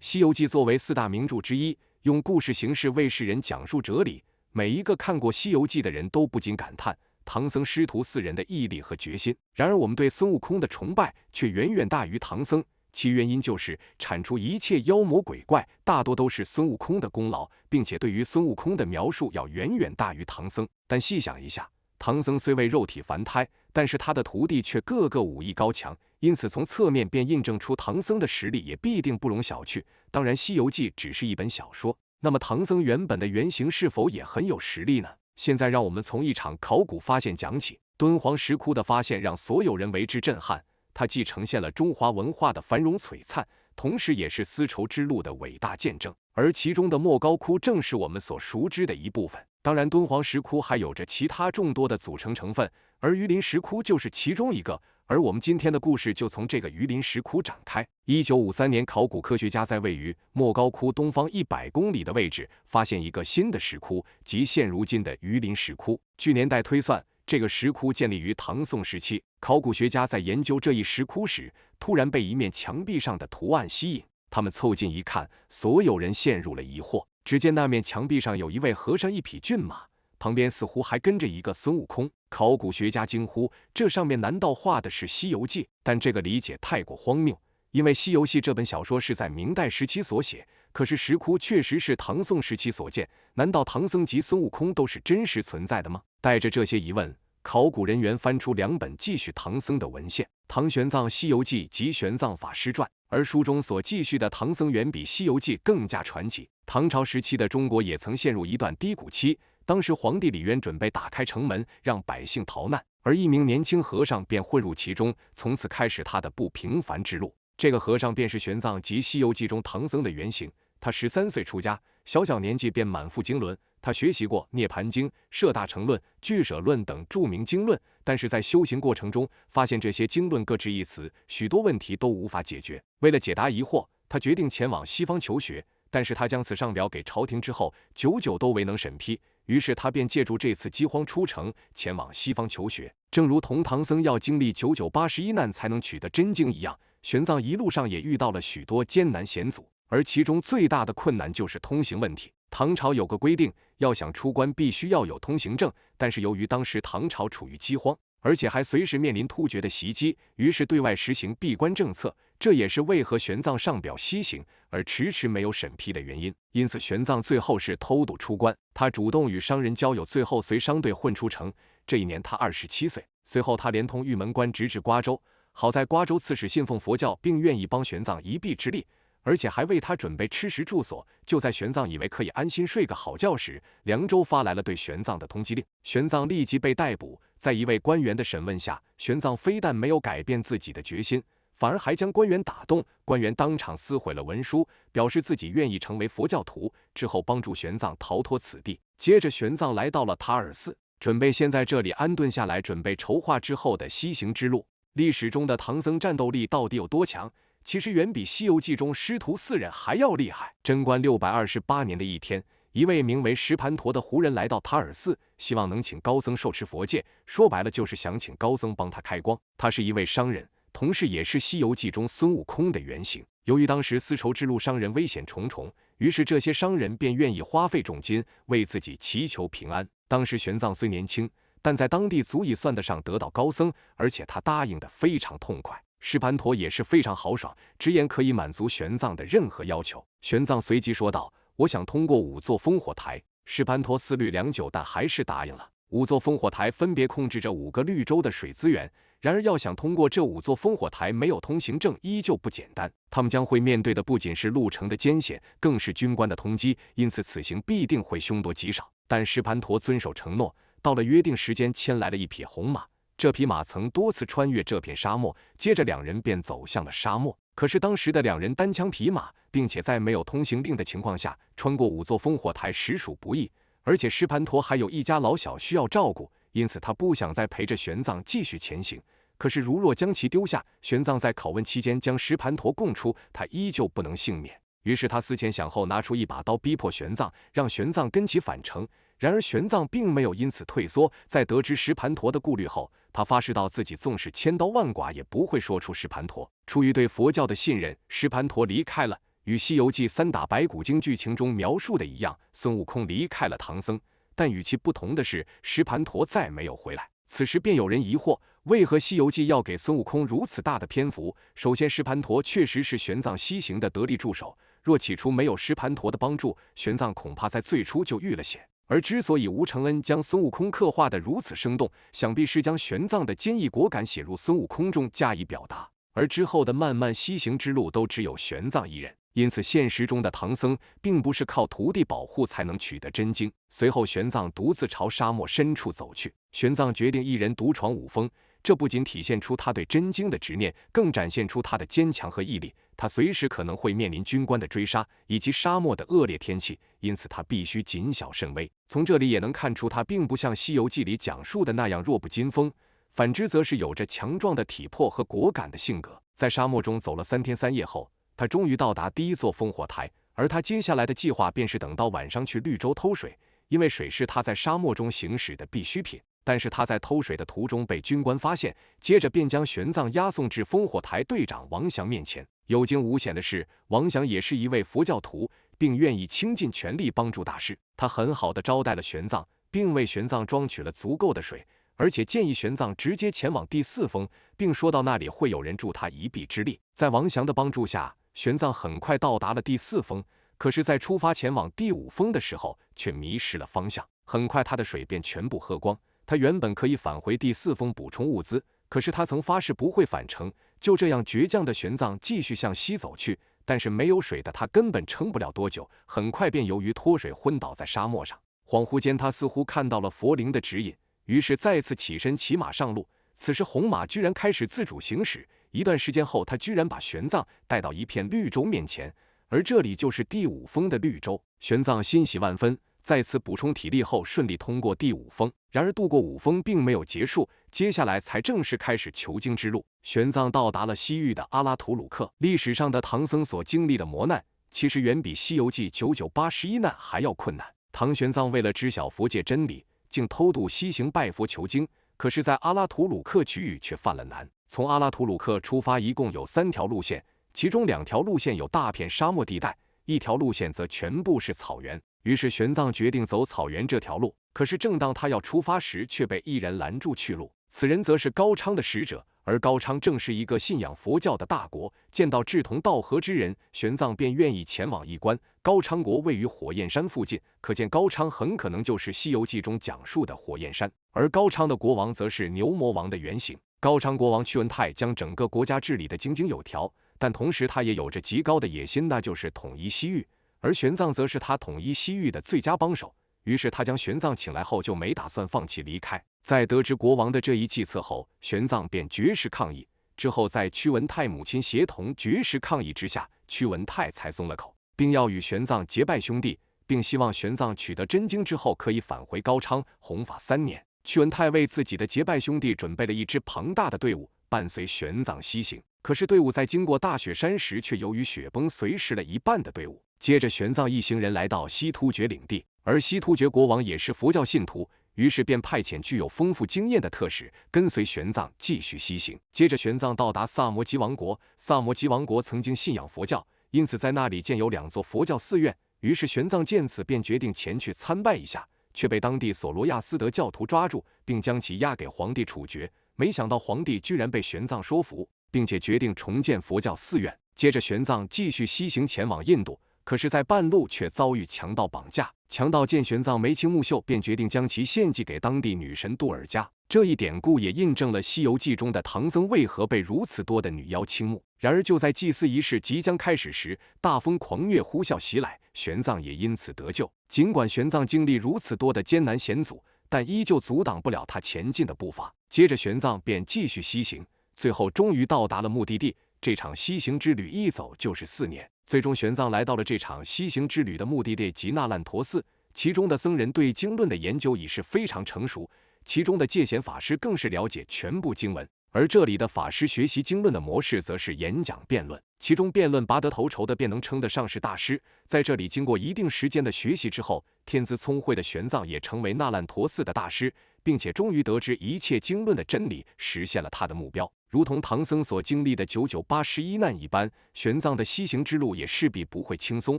西游记》作为4大名著之一，用故事形式为世人讲述哲理，每一个看过《西游记》的人都不禁感叹唐僧师徒4人的毅力和决心。然而我们对孙悟空的崇拜却远远大于唐僧，其原因就是铲除一切妖魔鬼怪大多都是孙悟空的功劳，并且对于孙悟空的描述要远远大于唐僧。但细想一下，唐僧虽为肉体凡胎，但是他的徒弟却个个武艺高强，因此从侧面便印证出唐僧的实力也必定不容小觑。当然，《西游记》只是一本小说，那么唐僧原本的原型是否也很有实力呢？现在让我们从一场考古发现讲起。敦煌石窟的发现让所有人为之震撼，它既呈现了中华文化的繁荣璀璨，同时也是丝绸之路的伟大见证。而其中的莫高窟正是我们所熟知的一部分。当然，敦煌石窟还有着其他众多的组成成分，而榆林石窟就是其中一个。而我们今天的故事就从这个榆林石窟展开。1953年，考古科学家在位于莫高窟东方100公里的位置发现一个新的石窟，即现如今的榆林石窟。据年代推算，这个石窟建立于唐宋时期。考古学家在研究这一石窟时，突然被一面墙壁上的图案吸引。他们凑近一看，所有人陷入了疑惑。只见那面墙壁上有一位和尚1匹骏马，旁边似乎还跟着一个孙悟空。考古学家惊呼：这上面难道画的是《西游记》？但这个理解太过荒谬，因为《西游记》这本小说是在明代时期所写，可是石窟确实是唐宋时期所建，难道唐僧及孙悟空都是真实存在的吗？带着这些疑问，考古人员翻出2本记叙唐僧的文献，《唐玄奘西游记》及《玄奘法师传》，而书中所记叙的唐僧远比《西游记》更加传奇。唐朝时期的中国也曾陷入一段低谷期，当时皇帝李渊准备打开城门让百姓逃难，而一名年轻和尚便混入其中，从此开始他的不平凡之路。这个和尚便是玄奘及《西游记》中唐僧的原型。他13岁出家，小年纪便满腹经纶。他学习过《涅盘经》《摄大乘论》《俱舍论》等著名经论，但是在修行过程中发现这些经论各执一词，许多问题都无法解决。为了解答疑惑，他决定前往西方求学。但是他将此上表给朝廷之后，久久都未能审批，于是他便借助这次饥荒出城，前往西方求学。正如同唐僧要经历981难才能取得真经一样，玄奘一路上也遇到了许多艰难险阻，而其中最大的困难就是通行问题。唐朝有个规定，要想出关必须要有通行证，但是由于当时唐朝处于饥荒，而且还随时面临突厥的袭击，于是对外实行闭关政策，这也是为何玄奘上表西行而迟迟没有审批的原因。因此玄奘最后是偷渡出关，他主动与商人交友，最后随商队混出城。这一年他27岁。随后他连同玉门关直至瓜州，好在瓜州刺史信奉佛教，并愿意帮玄奘一臂之力，而且还为他准备吃食住所。就在玄奘以为可以安心睡个好觉时，凉州发来了对玄奘的通缉令，玄奘立即被逮捕。在一位官员的审问下，玄奘非但没有改变自己的决心，反而还将官员打动。官员当场撕毁了文书，表示自己愿意成为佛教徒，之后帮助玄奘逃脱此地。接着玄奘来到了塔尔寺，准备先在这里安顿下来，准备筹划之后的西行之路。历史中的唐僧战斗力到底有多强？其实远比《西游记》中师徒4人还要厉害。贞观628年的一天，一位名为石盘陀的胡人来到塔尔寺，希望能请高僧受持佛戒，说白了就是想请高僧帮他开光。他是一位商人，同时也是《西游记》中孙悟空的原型。由于当时丝绸之路商人危险重重，于是这些商人便愿意花费重金为自己祈求平安。当时玄奘虽年轻，但在当地足以算得上得道高僧，而且他答应得非常痛快。石盘陀也是非常豪爽，直言可以满足玄奘的任何要求。玄奘随即说道：“我想通过5座烽火台。”石盘陀思虑良久，但还是答应了。5座烽火台分别控制着5个绿洲的水资源，然而要想通过这5座烽火台，没有通行证依旧不简单。他们将会面对的不仅是路程的艰险，更是军官的通缉，因此此行必定会凶多吉少。但石盘陀遵守承诺，到了约定时间牵来了一匹红马。这匹马曾多次穿越这片沙漠，接着两人便走向了沙漠。可是当时的两人单枪匹马，并且在没有通行令的情况下穿过5座烽火台实属不易，而且石盘陀还有一家老小需要照顾，因此他不想再陪着玄奘继续前行。可是如若将其丢下，玄奘在拷问期间将石盘陀供出，他依旧不能幸免。于是他思前想后，拿出一把刀逼迫玄奘，让玄奘跟其返程。然而玄奘并没有因此退缩，在得知石盘陀的顾虑后，他发誓到自己纵使千刀万剐也不会说出石盘陀。出于对佛教的信任，石盘陀离开了。与《西游记》3打白骨精剧情中描述的一样，孙悟空离开了唐僧，但与其不同的是，石盘陀再没有回来。此时便有人疑惑，为何《西游记》要给孙悟空如此大的篇幅？首先，石盘陀确实是玄奘西行的得力助手，若起初没有石盘陀的帮助，玄奘恐怕在最初就遇了险。而之所以吴承恩将孙悟空刻画得如此生动，想必是将玄奘的坚毅果敢写入孙悟空中加以表达。而之后的漫漫西行之路都只有玄奘一人，因此现实中的唐僧并不是靠徒弟保护才能取得真经。随后玄奘独自朝沙漠深处走去，玄奘决定一人独闯五峰，这不仅体现出他对真经的执念，更展现出他的坚强和毅力。他随时可能会面临军官的追杀以及沙漠的恶劣天气，因此他必须谨小慎微。从这里也能看出，他并不像《西游记》里讲述的那样弱不禁风，反之则是有着强壮的体魄和果敢的性格。在沙漠中走了3天3夜后，他终于到达第1座烽火台，而他接下来的计划便是等到晚上去绿洲偷水，因为水是他在沙漠中行驶的必需品。但是他在偷水的途中被军官发现，接着便将玄奘押送至烽火台队长王祥面前。有惊无险的是，王祥也是一位佛教徒，并愿意倾尽全力帮助大师。他很好地招待了玄奘，并为玄奘装取了足够的水，而且建议玄奘直接前往第4峰，并说到那里会有人助他一臂之力。在王祥的帮助下，玄奘很快到达了第4峰，可是在出发前往第5峰的时候却迷失了方向，很快他的水便全部喝光。他原本可以返回第4峰补充物资，可是他曾发誓不会返程。就这样，倔强的玄奘继续向西走去，但是没有水的他根本撑不了多久，很快便由于脱水昏倒在沙漠上。恍惚间，他似乎看到了佛灵的指引，于是再次起身骑马上路。此时红马居然开始自主行驶，一段时间后，他居然把玄奘带到一片绿洲面前，而这里就是第5峰的绿洲。玄奘欣喜万分，再次补充体力后顺利通过第5峰。然而渡过5峰并没有结束，接下来才正式开始求经之路。玄奘到达了西域的阿拉图鲁克。历史上的唐僧所经历的磨难，其实远比《西游记》991难还要困难。唐玄奘为了知晓佛界真理，竟偷渡西行拜佛求经，可是在阿拉图鲁克取雨却犯了难。从阿拉图鲁克出发一共有3条路线，其中2条路线有大片沙漠地带，1条路线则全部是草原。于是玄奘决定走草原这条路，可是正当他要出发时，却被一人拦住去路。此人则是高昌的使者，而高昌正是一个信仰佛教的大国。见到志同道合之人，玄奘便愿意前往一观。高昌国位于火焰山附近，可见高昌很可能就是《西游记》中讲述的火焰山。而高昌的国王则是牛魔王的原型。高昌国王屈文泰将整个国家治理得井井有条，但同时他也有着极高的野心，那就是统一西域。而玄奘则是他统一西域的最佳帮手，于是他将玄奘请来后就没打算放弃离开。在得知国王的这一计策后，玄奘便绝食抗议。之后在屈文泰母亲协同绝食抗议之下，屈文泰才松了口，并要与玄奘结拜兄弟，并希望玄奘取得真经之后可以返回高昌弘法3年。屈文泰为自己的结拜兄弟准备了一支庞大的队伍，伴随玄奘西行。可是队伍在经过大雪山时，却由于雪崩随蚀了一半的队伍。接着，玄奘一行人来到西突厥领地，而西突厥国王也是佛教信徒，于是便派遣具有丰富经验的特使跟随玄奘继续西行。接着，玄奘到达萨摩吉王国，萨摩吉王国曾经信仰佛教，因此在那里建有2座佛教寺院。于是玄奘见此，便决定前去参拜一下，却被当地索罗亚斯德教徒抓住，并将其押给皇帝处决。没想到皇帝居然被玄奘说服，并且决定重建佛教寺院。接着，玄奘继续西行前往印度。可是，在半路却遭遇强盗绑架。强盗见玄奘眉清目秀，便决定将其献祭给当地女神杜尔迦。这一典故也印证了《西游记》中的唐僧为何被如此多的女妖倾慕。然而，就在祭祀仪式即将开始时，大风狂虐呼啸袭来，玄奘也因此得救。尽管玄奘经历如此多的艰难险阻，但依旧阻挡不了他前进的步伐。接着，玄奘便继续西行，最后终于到达了目的地。这场西行之旅一走就是4年。最终，玄奘来到了这场西行之旅的目的地吉那烂陀寺，其中的僧人对经论的研究已是非常成熟，其中的戒贤法师更是了解全部经文，而这里的法师学习经论的模式则是演讲辩论，其中辩论拔得头筹的便能称得上是大师。在这里经过一定时间的学习之后，天资聪慧的玄奘也成为那烂陀寺的大师，并且终于得知一切经论的真理，实现了他的目标。如同唐僧所经历的99811难一般，玄奘的西行之路也势必不会轻松。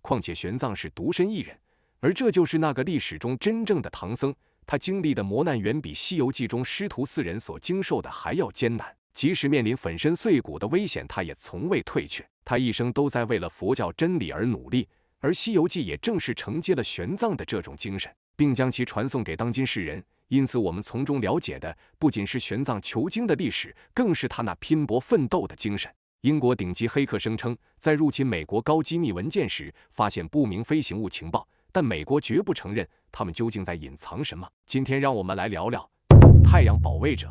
况且玄奘是独身一人，而这就是那个历史中真正的唐僧。他经历的磨难远比《西游记》中师徒4人所经受的还要艰难，即使面临粉身碎骨的危险，他也从未退却。他一生都在为了佛教真理而努力，而《西游记》也正是承接了玄奘的这种精神，并将其传送给当今世人。因此，我们从中了解的不仅是玄奘求经的历史，更是他那拼搏奋斗的精神。英国顶级黑客声称，在入侵美国高机密文件时发现不明飞行物情报，但美国绝不承认他们究竟在隐藏什么。今天让我们来聊聊太阳保卫者。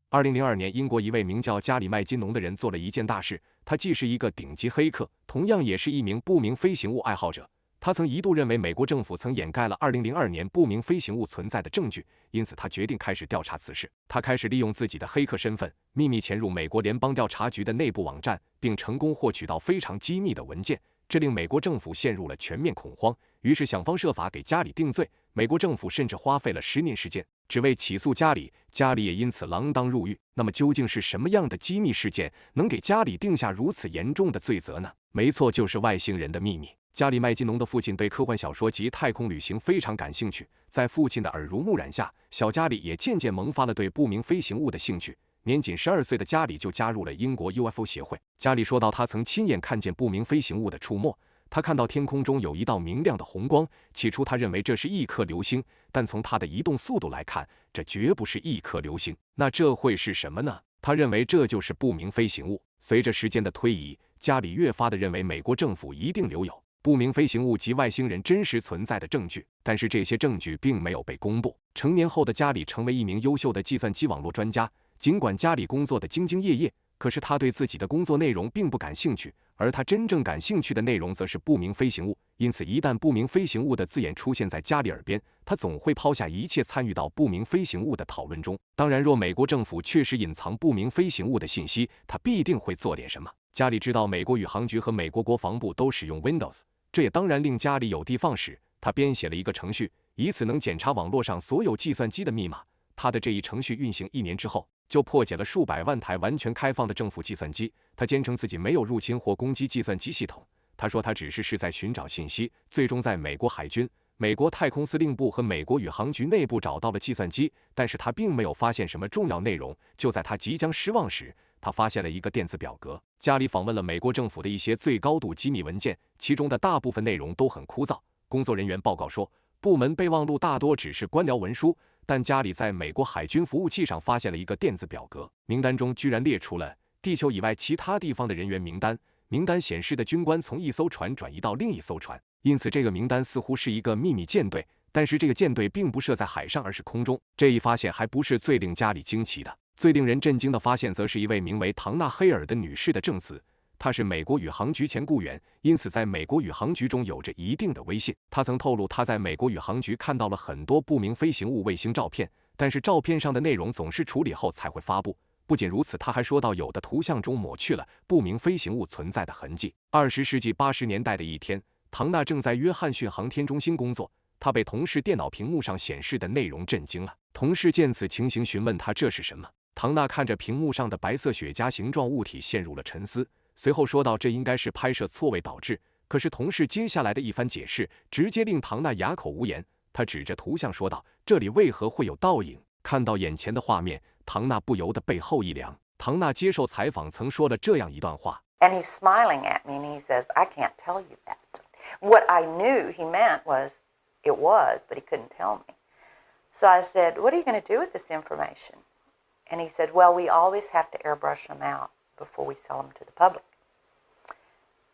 2002年，英国一位名叫加里麦金农的人做了一件大事，他既是一个顶级黑客，同样也是一名不明飞行物爱好者。他曾一度认为美国政府曾掩盖了2002年不明飞行物存在的证据，因此他决定开始调查此事。他开始利用自己的黑客身份，秘密潜入美国联邦调查局的内部网站，并成功获取到非常机密的文件，这令美国政府陷入了全面恐慌，于是想方设法给加里定罪。美国政府甚至花费了10年时间，只为起诉加里，加里也因此锒铛入狱。那么究竟是什么样的机密事件能给加里定下如此严重的罪责呢？没错，就是外星人的秘密。加里麦金农的父亲对科幻小说及太空旅行非常感兴趣，在父亲的耳濡目染下，小加里也渐渐萌发了对不明飞行物的兴趣。年仅12岁的加里就加入了英国 UFO 协会。加里说到，他曾亲眼看见不明飞行物的出没，他看到天空中有一道明亮的红光，起初他认为这是一颗流星，但从它的移动速度来看，这绝不是一颗流星。那这会是什么呢？他认为这就是不明飞行物。随着时间的推移，加里越发的认为美国政府一定留有不明飞行物及外星人真实存在的证据，但是这些证据并没有被公布。成年后的加里成为一名优秀的计算机网络专家，尽管加里工作的兢兢业业，可是他对自己的工作内容并不感兴趣，而他真正感兴趣的内容则是不明飞行物。因此，一旦不明飞行物的字眼出现在加里耳边，他总会抛下一切参与到不明飞行物的讨论中。当然，若美国政府确实隐藏不明飞行物的信息，他必定会做点什么。加里知道美国宇航局和美国国防部都使用 Windows， 这也当然令加里有的放矢。他编写了一个程序，以此能检查网络上所有计算机的密码。他的这一程序运行1年之后，就破解了数百万台完全开放的政府计算机。他坚称自己没有入侵或攻击计算机系统，他说他只是在寻找信息，最终在美国海军、美国太空司令部和美国宇航局内部找到了计算机，但是他并没有发现什么重要内容。就在他即将失望时，他发现了一个电子表格。加里访问了美国政府的一些最高度机密文件，其中的大部分内容都很枯燥。工作人员报告说，部门备忘录大多只是官僚文书，但加里在美国海军服务器上发现了一个电子表格，名单中居然列出了地球以外其他地方的人员名单。名单显示的军官从一艘船转移到另一艘船，因此这个名单似乎是一个秘密舰队，但是这个舰队并不设在海上，而是空中。这一发现还不是最令加里惊奇的，最令人震惊的发现则是一位名为唐纳黑尔的女士的证词。她是美国宇航局前雇员，因此在美国宇航局中有着一定的威信。她曾透露，她在美国宇航局看到了很多不明飞行物卫星照片，但是照片上的内容总是处理后才会发布。不仅如此，他还说到有的图像中抹去了不明飞行物存在的痕迹。20世纪80年代的一天，唐纳正在约翰逊航天中心工作，他被同事电脑屏幕上显示的内容震惊了。同事见此情形询问他这是什么。唐纳看着屏幕上的白色雪茄形状物体陷入了沉思，随后说道：“这应该是拍摄错位导致。”可是同事接下来的一番解释直接令唐纳哑口无言。他指着图像说道：“这里为何会有倒影？”看到眼前的画面，唐纳不由得背后一凉。唐纳接受采访曾说了这样一段话 And he's smiling at me and he says, I can't tell you that. What I knew he meant was, it was, but he couldn't tell me. So I said, what are you going to do with this information? And he said, well, we always have to airbrush them out before we sell them to the public.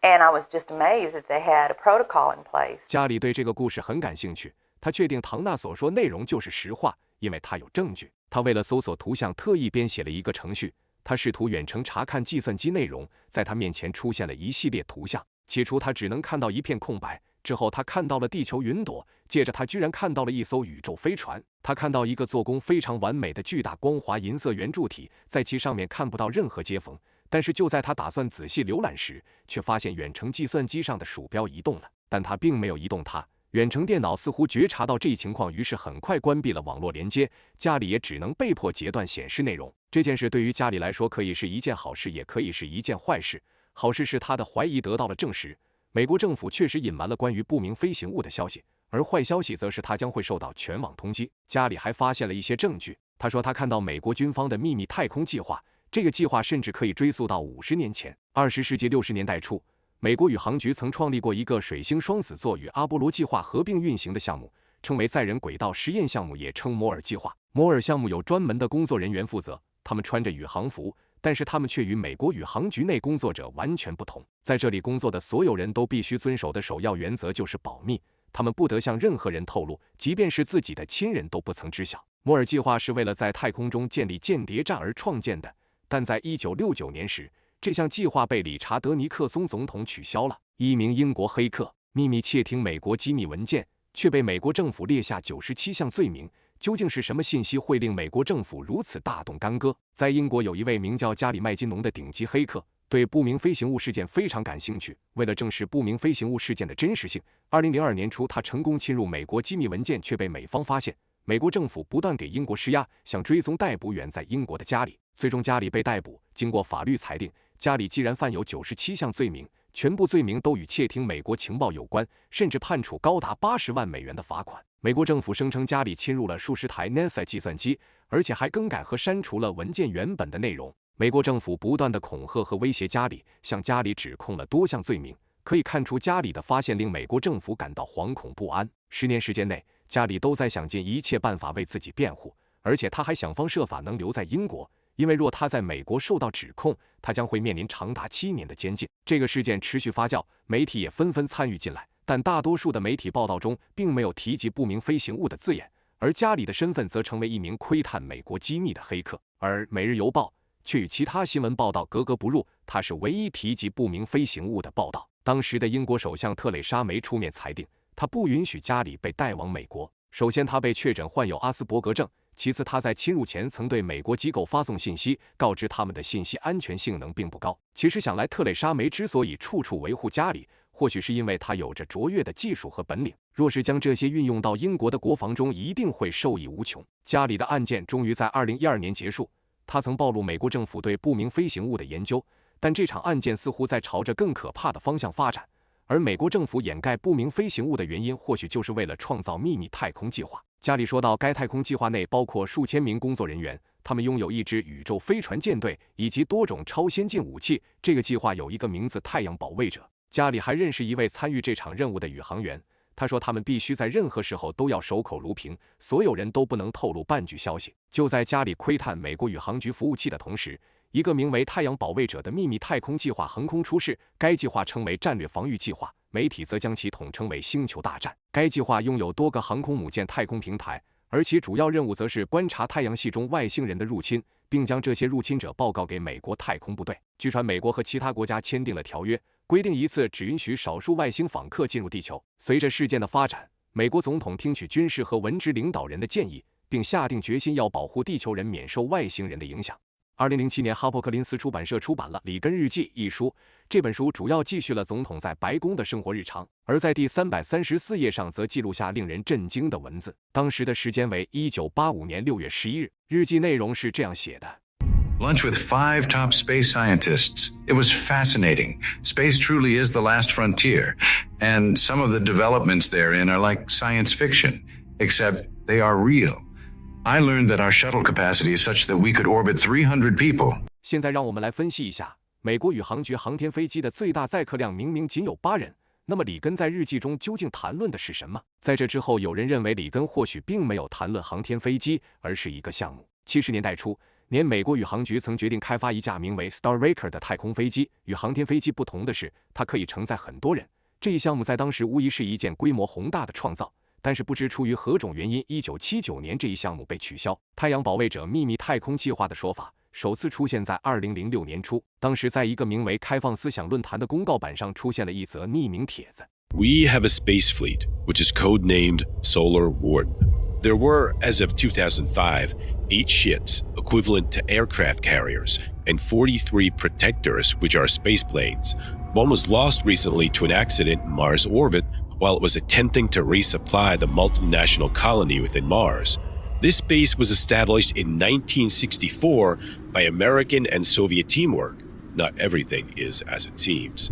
And I was just amazed that they had a protocol in place. 家里对这个故事很感兴趣，他确定唐纳所说内容就是实话，因为他有证据。他为了搜索图像，特意编写了一个程序。他试图远程查看计算机内容，在他面前出现了一系列图像。起初他只能看到一片空白，之后他看到了地球云朵，接着他居然看到了一艘宇宙飞船。他看到一个做工非常完美的巨大光滑银色圆柱体，在其上面看不到任何接缝。但是就在他打算仔细浏览时，却发现远程计算机上的鼠标移动了，但他并没有移动它。远程电脑似乎觉察到这一情况，于是很快关闭了网络连接，家里也只能被迫截断显示内容。这件事对于家里来说可以是一件好事，也可以是一件坏事。好事是他的怀疑得到了证实，美国政府确实隐瞒了关于不明飞行物的消息，而坏消息则是他将会受到全网通缉。家里还发现了一些证据，他说他看到美国军方的秘密太空计划，这个计划甚至可以追溯到50年前。20世纪60年代初，美国宇航局曾创立过一个水星双子座与阿波罗计划合并运行的项目，称为载人轨道实验项目，也称摩尔计划。摩尔项目有专门的工作人员负责，他们穿着宇航服，但是他们却与美国宇航局内工作者完全不同。在这里工作的所有人都必须遵守的首要原则就是保密，他们不得向任何人透露，即便是自己的亲人都不曾知晓。摩尔计划是为了在太空中建立间谍站而创建的，但在1969年时，这项计划被理查德·尼克松总统取消了。一名英国黑客秘密窃听美国机密文件，却被美国政府列下97项罪名。究竟是什么信息会令美国政府如此大动干戈？在英国有一位名叫加里·麦金农的顶级黑客，对不明飞行物事件非常感兴趣。为了证实不明飞行物事件的真实性，2002年初他成功侵入美国机密文件，却被美方发现。美国政府不断给英国施压，想追踪逮捕远在英国的加里。最终加里被逮捕。经过法律裁定，加里既然犯有97项罪名，全部罪名都与窃听美国情报有关，甚至判处高达80万美元的罚款。美国政府声称加里侵入了数十台 NASA 计算机，而且还更改和删除了文件原本的内容。美国政府不断地恐吓和威胁加里，向加里指控了多项罪名。可以看出，加里的发现令美国政府感到惶恐不安。10年时间内，加里都在想尽一切办法为自己辩护，而且他还想方设法能留在英国，因为若他在美国受到指控，他将会面临长达7年的监禁。这个事件持续发酵，媒体也纷纷参与进来，但大多数的媒体报道中并没有提及不明飞行物的字眼，而加里的身份则成为一名窥探美国机密的黑客。而《每日邮报》却与其他新闻报道格格不入，它是唯一提及不明飞行物的报道。当时的英国首相特蕾莎梅出面裁定，他不允许加里被带往美国。首先，他被确诊患有阿斯伯格症。其次，他在侵入前曾对美国机构发送信息，告知他们的信息安全性能并不高。其实想来，特蕾莎梅之所以处处维护加里，或许是因为他有着卓越的技术和本领。若是将这些运用到英国的国防中，一定会受益无穷。加里的案件终于在2012年结束。他曾暴露美国政府对不明飞行物的研究，但这场案件似乎在朝着更可怕的方向发展。而美国政府掩盖不明飞行物的原因，或许就是为了创造秘密太空计划。加里说到，该太空计划内包括数千名工作人员，他们拥有一支宇宙飞船舰队以及多种超先进武器。这个计划有一个名字——太阳保卫者。加里还认识一位参与这场任务的宇航员，他说他们必须在任何时候都要守口如瓶，所有人都不能透露半句消息。就在加里窥探美国宇航局服务器的同时，一个名为太阳保卫者的秘密太空计划横空出世。该计划称为战略防御计划，媒体则将其统称为星球大战。该计划拥有多个航空母舰太空平台，而其主要任务则是观察太阳系中外星人的入侵，并将这些入侵者报告给美国太空部队。据传美国和其他国家签订了条约，规定一次只允许少数外星访客进入地球。随着事件的发展，美国总统听取军事和文职领导人的建议，并下定决心要保护地球人免受外星人的影响。2007年，哈珀克林斯出版社出版了《里根日记》一书。这本书主要记叙了总统在白宫的生活日常，而在第334页上则记录下令人震惊的文字。当时的时间为1985年6月11日。日记内容是这样写的。Lunch with 5 top space scientists. It was fascinating. Space truly is the last frontier, and some of the developments therein are like science fiction, except they are real. I learned that our shuttle capacity is such that we could orbit 300 people. 现在让我们来分析一下，美国宇航局航天飞机的最大载客量明明仅有8人，那么里根在日记中究竟谈论的是什么？在这之后，有人认为里根或许并没有谈论航天飞机，而是一个项目。70年代初，美国宇航局曾决定开发一架名为 Starraker 的太空飞机。与航天飞机不同的是，它可以承载很多人。这一项目在当时无疑是一件规模宏大的创造。但是不知出于何种原因，1979年这一项目被取消。太阳保卫者秘密太空计划的说法首次出现在2006年初，当时在一个名为开放思想论坛的公告板上出现了一则匿名帖子。We have a space fleet, which is codenamed Solar Warden. There were, as of 2005, 8 ships, equivalent to aircraft carriers, and 43 protectors, which are space planes. One was lost recently to an accident in Mars orbit, while it was attempting to resupply the multinational colony within Mars. This base was established in 1964 by American and Soviet teamwork. Not everything is as it seems.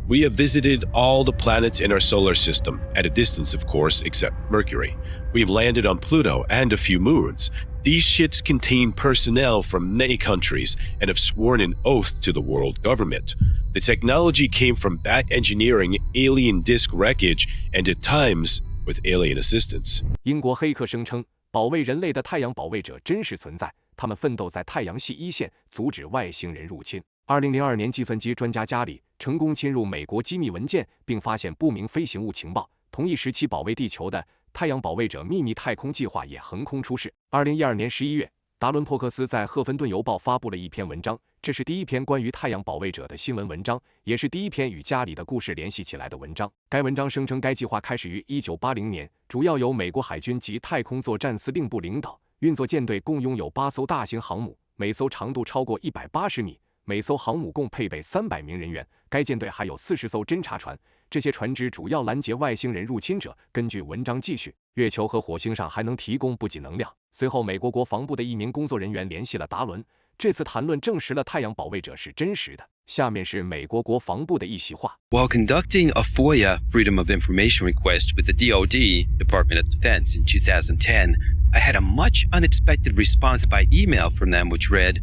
We have visited all the planets in our solar system, at a distance of course, except Mercury. We have landed on Pluto and a few moons. These ships contain personnel from many countries and have sworn an oath to the world government. The technology came from back engineering alien disk wreckage and at times with alien assistance. 英国黑客声称，保卫人类的太阳保卫者真实存在，他们奋斗在太阳系一线，阻止外星人入侵。2002年，计算机专家家里成功侵入美国机密文件，并发现不明飞行物情报。同一时期，保卫地球的太阳保卫者秘密太空计划也横空出世。2012年11月，达伦·珀克斯在《赫芬顿邮报》发布了一篇文章，这是第一篇关于太阳保卫者的新闻文章，也是第一篇与家里的故事联系起来的文章。该文章声称，该计划开始于1980年，主要由美国海军及太空作战司令部领导，运作舰队共拥有8艘大型航母，每艘长度超过180米，每艘航母共配备300名人员。该舰队还有40艘侦察船，这些船只主要拦截外星人入侵者。根据文章继续，月球和火星上还能提供补给能量。随后，美国国防部的一名工作人员联系了达伦，这次谈论证实了太阳保卫者是真实的。下面是美国国防部的一席话。While conducting a FOIA Freedom of Information request with the DoD, Department of Defense, in 2010, I had a much unexpected response by email from them which read,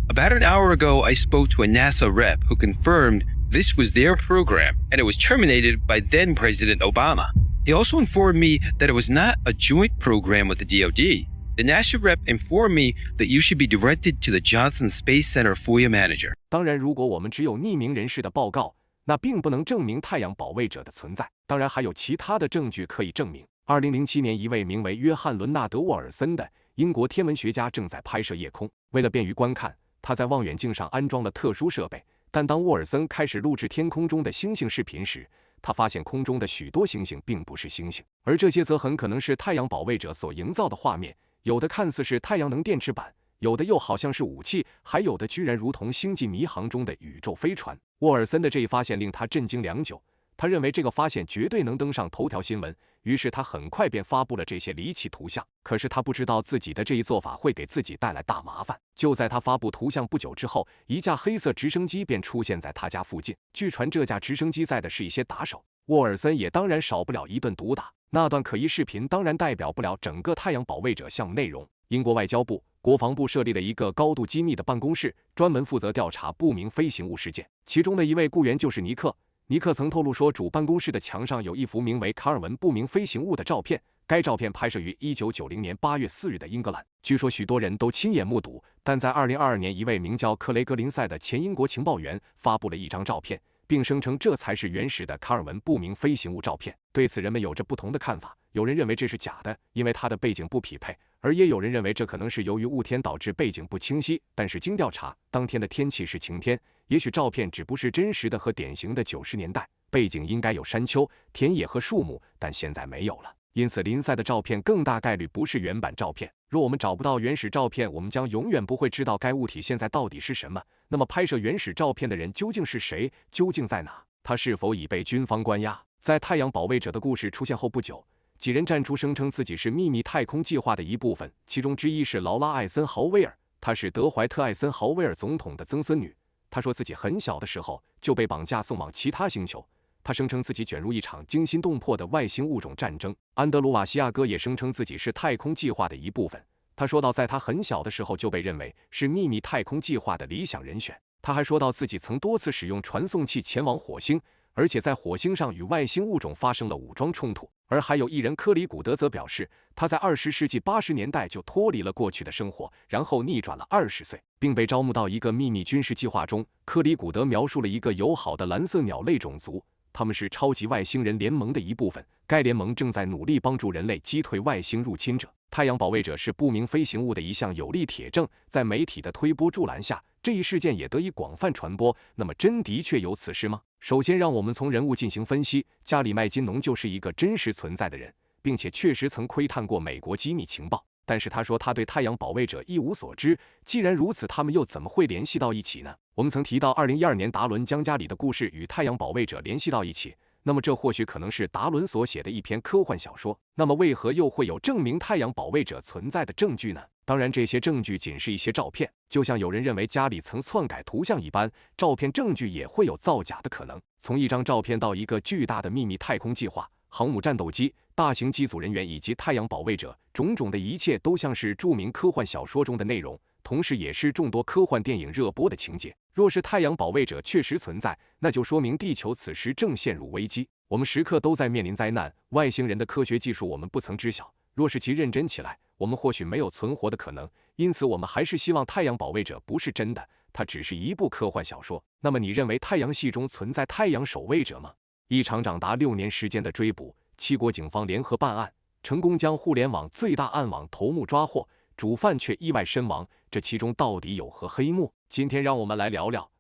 "About an hour ago, I spoke to a NASA rep who confirmed this was their program and it was terminated by then President Obama. He also informed me that it was not a joint program with the DoD. The NASA rep informed me that you should be directed to the Johnson Space Center FOIA manager." 当然，如果我们只有匿名人士的报告，那并不能证明太阳保卫者的存在。当然，还有其他的证据可以证明。2007年，一位名为约翰·伦纳德·沃尔森的英国天文学家正在拍摄夜空。为了便于观看，他在望远镜上安装了特殊设备。但当沃尔森开始录制天空中的星星视频时，他发现空中的许多星星并不是星星，而这些则很可能是太阳保卫者所营造的画面。有的看似是太阳能电池板，有的又好像是武器，还有的居然如同星际迷航中的宇宙飞船。沃尔森的这一发现令他震惊良久，他认为这个发现绝对能登上头条新闻，于是他很快便发布了这些离奇图像。可是他不知道自己的这一做法会给自己带来大麻烦。就在他发布图像不久之后，一架黑色直升机便出现在他家附近。据传这架直升机载的是一些打手，沃尔森也当然少不了一顿毒打。那段可疑视频当然代表不了整个太阳保卫者项目内容。英国外交部、国防部设立了一个高度机密的办公室，专门负责调查不明飞行物事件。其中的一位雇员就是尼克。尼克曾透露说，主办公室的墙上有一幅名为卡尔文不明飞行物的照片，该照片拍摄于1990年8月4日的英格兰。据说许多人都亲眼目睹，但在2022年，一位名叫克雷格林塞的前英国情报员发布了一张照片，并声称这才是原始的卡尔文不明飞行物照片。对此，人们有着不同的看法。有人认为这是假的，因为它的背景不匹配，而也有人认为这可能是由于雾天导致背景不清晰。但是经调查，当天的天气是晴天，也许照片只不是真实的和典型的90年代，背景应该有山丘、田野和树木，但现在没有了。因此，林赛的照片更大概率不是原版照片。若我们找不到原始照片，我们将永远不会知道该物体现在到底是什么。那么拍摄原始照片的人究竟是谁？究竟在哪？他是否已被军方关押？在太阳保卫者的故事出现后不久，几人站出声称自己是秘密太空计划的一部分，其中之一是劳拉·艾森豪威尔，她是德怀特·艾森豪威尔总统的曾孙女。她说自己很小的时候就被绑架送往其他星球。他声称自己卷入一场惊心动魄的外星物种战争。安德鲁·瓦西亚哥也声称自己是太空计划的一部分。他说到，在他很小的时候就被认为是秘密太空计划的理想人选。他还说到自己曾多次使用传送器前往火星，而且在火星上与外星物种发生了武装冲突。而还有艺人科里古德则表示，他在20世纪80年代就脱离了过去的生活，然后逆转了20岁，并被招募到一个秘密军事计划中。科里古德描述了一个友好的蓝色鸟类种族，他们是超级外星人联盟的一部分，该联盟正在努力帮助人类击退外星入侵者。太阳保卫者是不明飞行物的一项有力铁证，在媒体的推波助澜下，这一事件也得以广泛传播。那么真的确有此事吗？首先让我们从人物进行分析。加里麦金农就是一个真实存在的人，并且确实曾窥探过美国机密情报，但是他说他对太阳保卫者一无所知。既然如此，他们又怎么会联系到一起呢？我们曾提到2012年达伦江加里的故事与太阳保卫者联系到一起，那么这或许可能是达伦所写的一篇科幻小说。那么为何又会有证明太阳保卫者存在的证据呢？当然，这些证据仅是一些照片，就像有人认为家里曾篡改图像一般，照片证据也会有造假的可能。从一张照片到一个巨大的秘密太空计划，航母战斗机、大型机组人员以及太阳保卫者，种种的一切都像是著名科幻小说中的内容，同时也是众多科幻电影热播的情节。若是太阳保卫者确实存在，那就说明地球此时正陷入危机，我们时刻都在面临灾难。外星人的科学技术我们不曾知晓，若是其认真起来，我们或许没有存活的可能。因此我们还是希望太阳保卫者不是真的，它只是一部科幻小说。那么你认为太阳系中存在太阳守卫者吗？一场长达6年时间的追捕，7国警方联合办案，成功将互联网最大暗网头目抓获，主犯却意外身亡，这其中到底有何黑幕？今天让我们来聊聊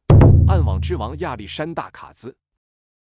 暗网之王亚历山大·卡兹。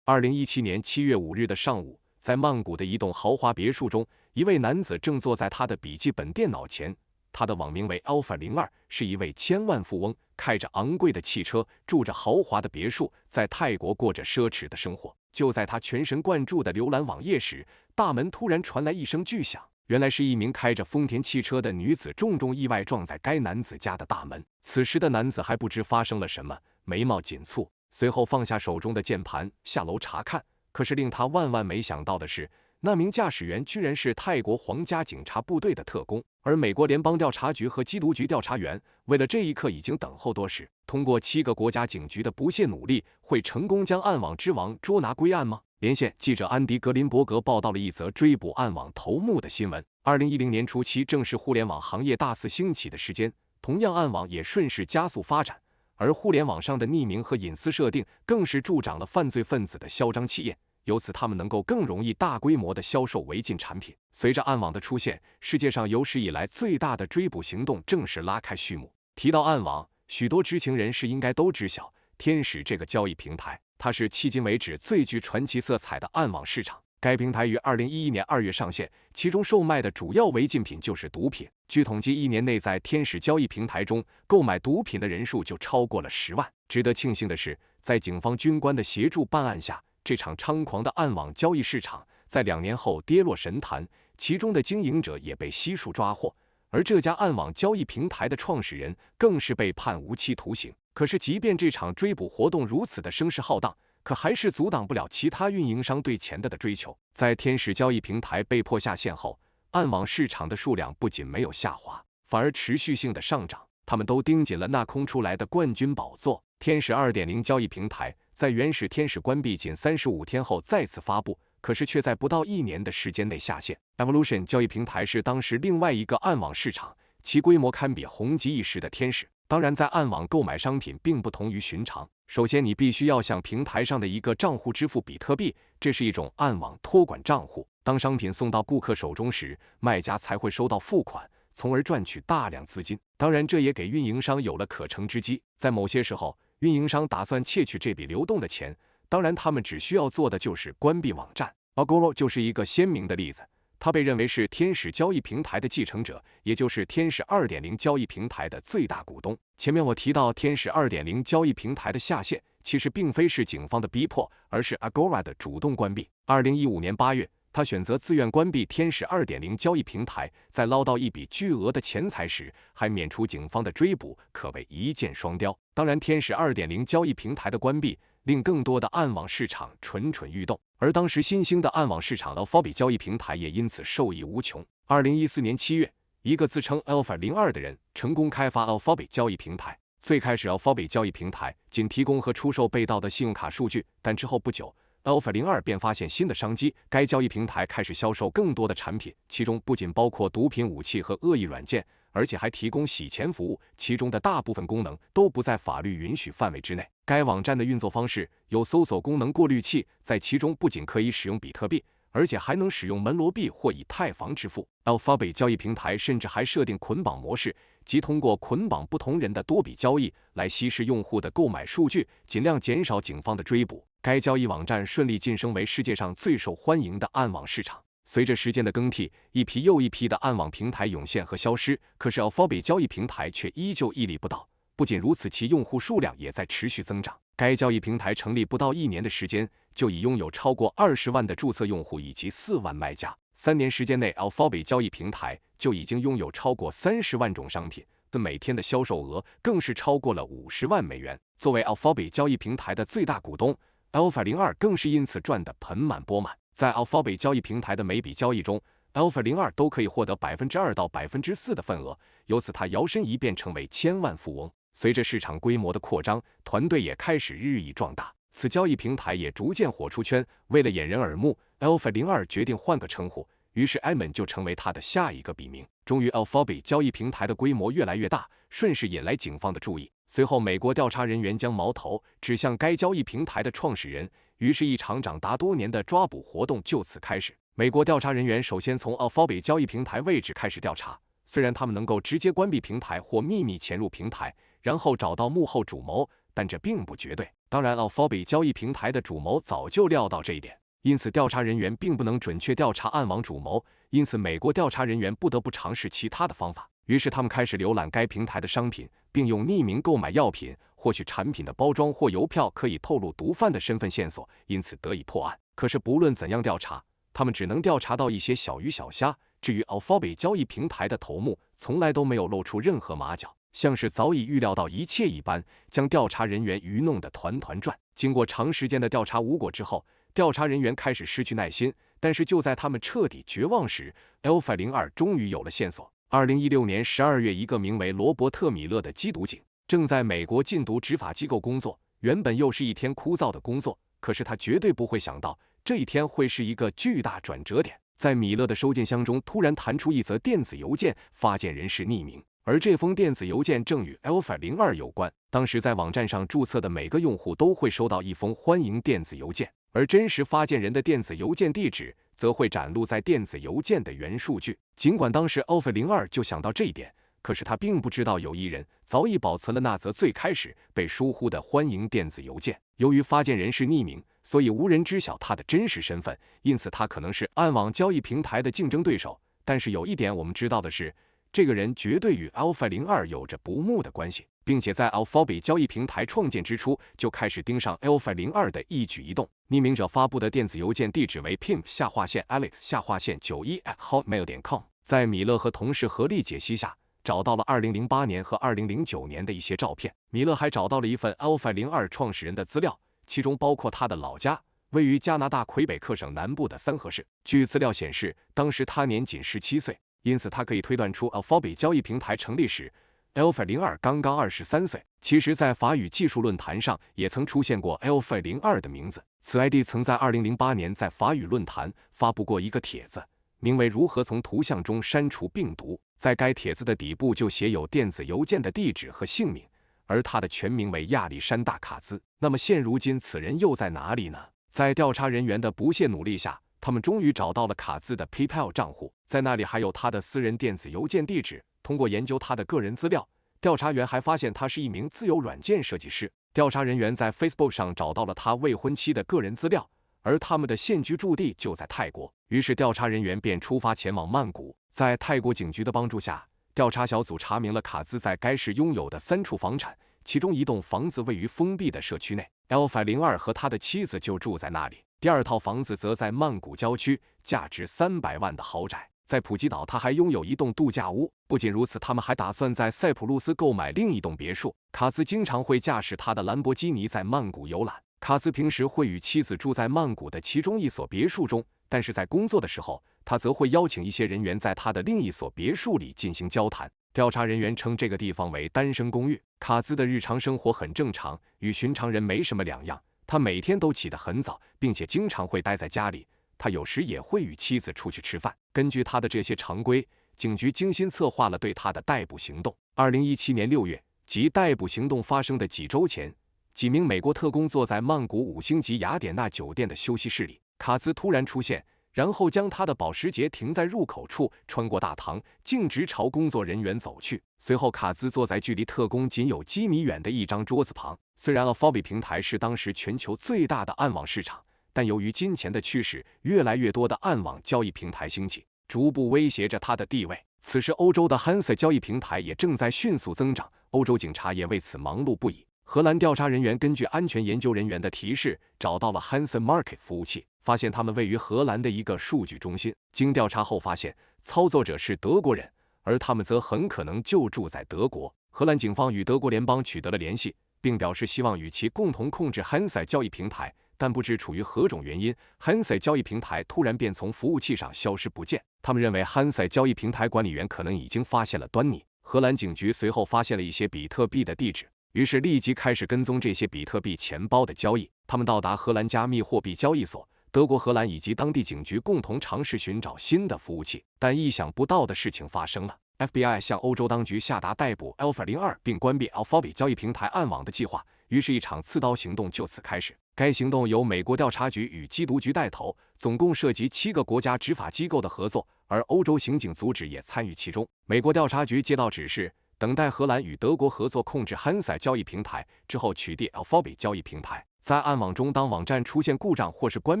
2017年7月5日的上午，在曼谷的一栋豪华别墅中，一位男子正坐在他的笔记本电脑前。他的网名为 Alpha02， 是一位千万富翁，开着昂贵的汽车，住着豪华的别墅，在泰国过着奢侈的生活。就在他全神贯注地浏览网页时，大门突然传来一声巨响，原来是一名开着丰田汽车的女子重重意外撞在该男子家的大门。此时的男子还不知发生了什么，眉毛紧蹙，随后放下手中的键盘，下楼查看。可是令他万万没想到的是，那名驾驶员居然是泰国皇家警察部队的特工，而美国联邦调查局和缉毒局调查员为了这一刻已经等候多时。通过7个国家警局的不懈努力，会成功将暗网之王捉拿归案吗？连线记者安迪·格林伯格报道了一则追捕暗网头目的新闻。2010年初期正是互联网行业大肆兴起的时间，同样暗网也顺势加速发展，而互联网上的匿名和隐私设定更是助长了犯罪分子的嚣张气焰。由此他们能够更容易大规模地销售违禁产品。随着暗网的出现，世界上有史以来最大的追捕行动正式拉开序幕。提到暗网，许多知情人士应该都知晓天使这个交易平台，它是迄今为止最具传奇色彩的暗网市场。该平台于2011年2月上线，其中售卖的主要违禁品就是毒品。据统计，1年内在天使交易平台中购买毒品的人数就超过了10万。值得庆幸的是，在警方军官的协助办案下，这场猖狂的暗网交易市场在2年后跌落神坛，其中的经营者也被悉数抓获，而这家暗网交易平台的创始人更是被判无期徒刑。可是即便这场追捕活动如此的声势浩荡，可还是阻挡不了其他运营商对钱的追求。在天使交易平台被迫下线后，暗网市场的数量不仅没有下滑，反而持续性的上涨，他们都盯紧了那空出来的冠军宝座。天使 2.0 交易平台在原始天使关闭仅35天后再次发布，可是却在不到1年的时间内下线。Evolution 交易平台是当时另外一个暗网市场，其规模堪比红极一时的天使。当然，在暗网购买商品并不同于寻常。首先，你必须要向平台上的一个账户支付比特币，这是一种暗网托管账户。当商品送到顾客手中时，卖家才会收到付款，从而赚取大量资金。当然，这也给运营商有了可乘之机。在某些时候，运营商打算窃取这笔流动的钱，当然他们只需要做的就是关闭网站。Agoro 就是一个鲜明的例子，他被认为是天使交易平台的继承者，也就是天使 2.0 交易平台的最大股东。前面我提到天使 2.0 交易平台的下线，其实并非是警方的逼迫，而是 Agora 的主动关闭。2015年8月，他选择自愿关闭天使 2.0 交易平台，在捞到一笔巨额的钱财时，还免除警方的追捕，可谓一箭双雕。当然，天使 2.0 交易平台的关闭令更多的暗网市场蠢蠢欲动，而当时新兴的暗网市场 Alphabet 交易平台也因此受益无穷。2014年7月，一个自称 Alpha02 的人成功开发 Alphabet 交易平台。最开始 Alphabet 交易平台仅提供和出售被盗的信用卡数据，但之后不久Alpha02 便发现新的商机，该交易平台开始销售更多的产品，其中不仅包括毒品、武器和恶意软件，而且还提供洗钱服务，其中的大部分功能都不在法律允许范围之内。该网站的运作方式有搜索功能过滤器，在其中不仅可以使用比特币，而且还能使用门罗币或以太坊支付。Alphabet 交易平台甚至还设定捆绑模式，即通过捆绑不同人的多笔交易来稀释用户的购买数据，尽量减少警方的追捕。该交易网站顺利晋升为世界上最受欢迎的暗网市场。随着时间的更替，一批又一批的暗网平台涌现和消失，可是 Alphabet 交易平台却依旧屹立不倒。不仅如此，其用户数量也在持续增长。该交易平台成立不到1年的时间，就已拥有超过20万的注册用户以及4万卖家。3年时间内 ，Alphabet 交易平台就已经拥有超过30万种商品，每天的销售额更是超过了50万美元。作为 Alphabet 交易平台的最大股东，Alpha02 更是因此赚得盆满钵满。在 Alphabet 交易平台的每笔交易中，Alpha02 都可以获得2%到4%的份额，由此他摇身一变成为千万富翁。随着市场规模的扩张，团队也开始日益壮大，此交易平台也逐渐火出圈。为了掩人耳目， Alpha02 决定换个称呼，于是 Edmond 就成为他的下一个笔名。终于 Alphabet 交易平台的规模越来越大，顺势引来警方的注意。随后美国调查人员将矛头指向该交易平台的创始人，于是一场长达多年的抓捕活动就此开始。美国调查人员首先从 Alphabet 交易平台位置开始调查，虽然他们能够直接关闭平台或秘密潜入平台，然后找到幕后主谋，但这并不绝对。当然 Alphabet 交易平台的主谋早就料到这一点，因此调查人员并不能准确调查暗网主谋，因此美国调查人员不得不尝试其他的方法。于是他们开始浏览该平台的商品，并用匿名购买药品，获取产品的包装或邮票可以透露毒贩的身份线索，因此得以破案。可是不论怎样调查，他们只能调查到一些小鱼小虾，至于 Alphabet 交易平台的头目从来都没有露出任何马脚，像是早已预料到一切一般，将调查人员愚弄得团团转。经过长时间的调查无果之后，调查人员开始失去耐心，但是就在他们彻底绝望时， Alpha02 终于有了线索。2016年12月，一个名为罗伯特·米勒的缉毒警正在美国禁毒执法机构工作，原本又是一天枯燥的工作，可是他绝对不会想到这一天会是一个巨大转折点。在米勒的收件箱中突然弹出一则电子邮件，发件人是匿名，而这封电子邮件正与 Alpha02 有关。当时在网站上注册的每个用户都会收到一封欢迎电子邮件，而真实发件人的电子邮件地址则会展露在电子邮件的原数据。尽管当时 Alpha02 就想到这一点，可是他并不知道有一人早已保存了那则最开始被疏忽的欢迎电子邮件。由于发件人是匿名，所以无人知晓他的真实身份，因此他可能是暗网交易平台的竞争对手。但是有一点我们知道的是，这个人绝对与 Alpha02 有着不睦的关系，并且在 Alphabet 交易平台创建之初就开始盯上 Alpha02 的一举一动。匿名者发布的电子邮件地址为 pimp_alex_91@hotmail.com。在米勒和同事合力解析下，找到了2008年和2009年的一些照片。米勒还找到了一份 Alpha02 创始人的资料，其中包括他的老家，位于加拿大魁北克省南部的三河市。据资料显示，当时他年仅17岁，因此他可以推断出 Alphabet 交易平台成立时 Alpha02 刚刚23岁。其实在法语技术论坛上也曾出现过 Alpha02 的名字，此 ID 曾在2008年在法语论坛发布过一个帖子，名为如何从图像中删除病毒。在该帖子的底部就写有电子邮件的地址和姓名，而他的全名为亚历山大·卡兹。那么现如今此人又在哪里呢？在调查人员的不懈努力下，他们终于找到了卡兹的 PayPal 账户，在那里还有他的私人电子邮件地址。通过研究他的个人资料，调查员还发现他是一名自由软件设计师。调查人员在 Facebook 上找到了他未婚妻的个人资料，而他们的现居住地就在泰国。于是调查人员便出发前往曼谷。在泰国警局的帮助下，调查小组查明了卡兹在该市拥有的3处房产，其中一栋房子位于封闭的社区内 ，Alpha02 和他的妻子就住在那里。第2套房子则在曼谷郊区，价值300万的豪宅。在普吉岛，他还拥有一栋度假屋。不仅如此，他们还打算在塞浦路斯购买另一栋别墅。卡兹经常会驾驶他的兰博基尼在曼谷游览。卡兹平时会与妻子住在曼谷的其中一所别墅中，但是在工作的时候，他则会邀请一些人员在他的另一所别墅里进行交谈。调查人员称这个地方为单身公寓。卡兹的日常生活很正常，与寻常人没什么两样。他每天都起得很早，并且经常会待在家里。他有时也会与妻子出去吃饭。根据他的这些常规，警局精心策划了对他的逮捕行动。2017年6月，即逮捕行动发生的几周前，几名美国特工坐在曼谷5星级雅典娜酒店的休息室里。卡兹突然出现，然后将他的保时捷停在入口处，穿过大堂，径直朝工作人员走去。随后，卡兹坐在距离特工仅有几米远的一张桌子旁。虽然 Alphabet 平台是当时全球最大的暗网市场，但由于金钱的驱使，越来越多的暗网交易平台兴起，逐步威胁着它的地位。此时，欧洲的 Hansa 交易平台也正在迅速增长，欧洲警察也为此忙碌不已。荷兰调查人员根据安全研究人员的提示，找到了 Hansa Market 服务器，发现他们位于荷兰的一个数据中心。经调查后发现，操作者是德国人，而他们则很可能就住在德国。荷兰警方与德国联邦取得了联系，并表示希望与其共同控制 Hansa 交易平台。但不知出于何种原因 ，Hansa 交易平台突然便从服务器上消失不见。他们认为 Hansa 交易平台管理员可能已经发现了端倪。荷兰警局随后发现了一些比特币的地址，于是立即开始跟踪这些比特币钱包的交易。他们到达荷兰加密货币交易所，德国、荷兰以及当地警局共同尝试寻找新的服务器，但意想不到的事情发生了。FBI 向欧洲当局下达逮捕 Alpha02 并关闭 Alphabet 交易平台暗网的计划，于是一场刺刀行动就此开始。该行动由美国调查局与缉毒局带头，总共涉及7个国家执法机构的合作，而欧洲刑警组织也参与其中。美国调查局接到指示，等待荷兰与德国合作控制 Hansa 交易平台，之后取缔 Alphabet 交易平台。在暗网中，当网站出现故障或是关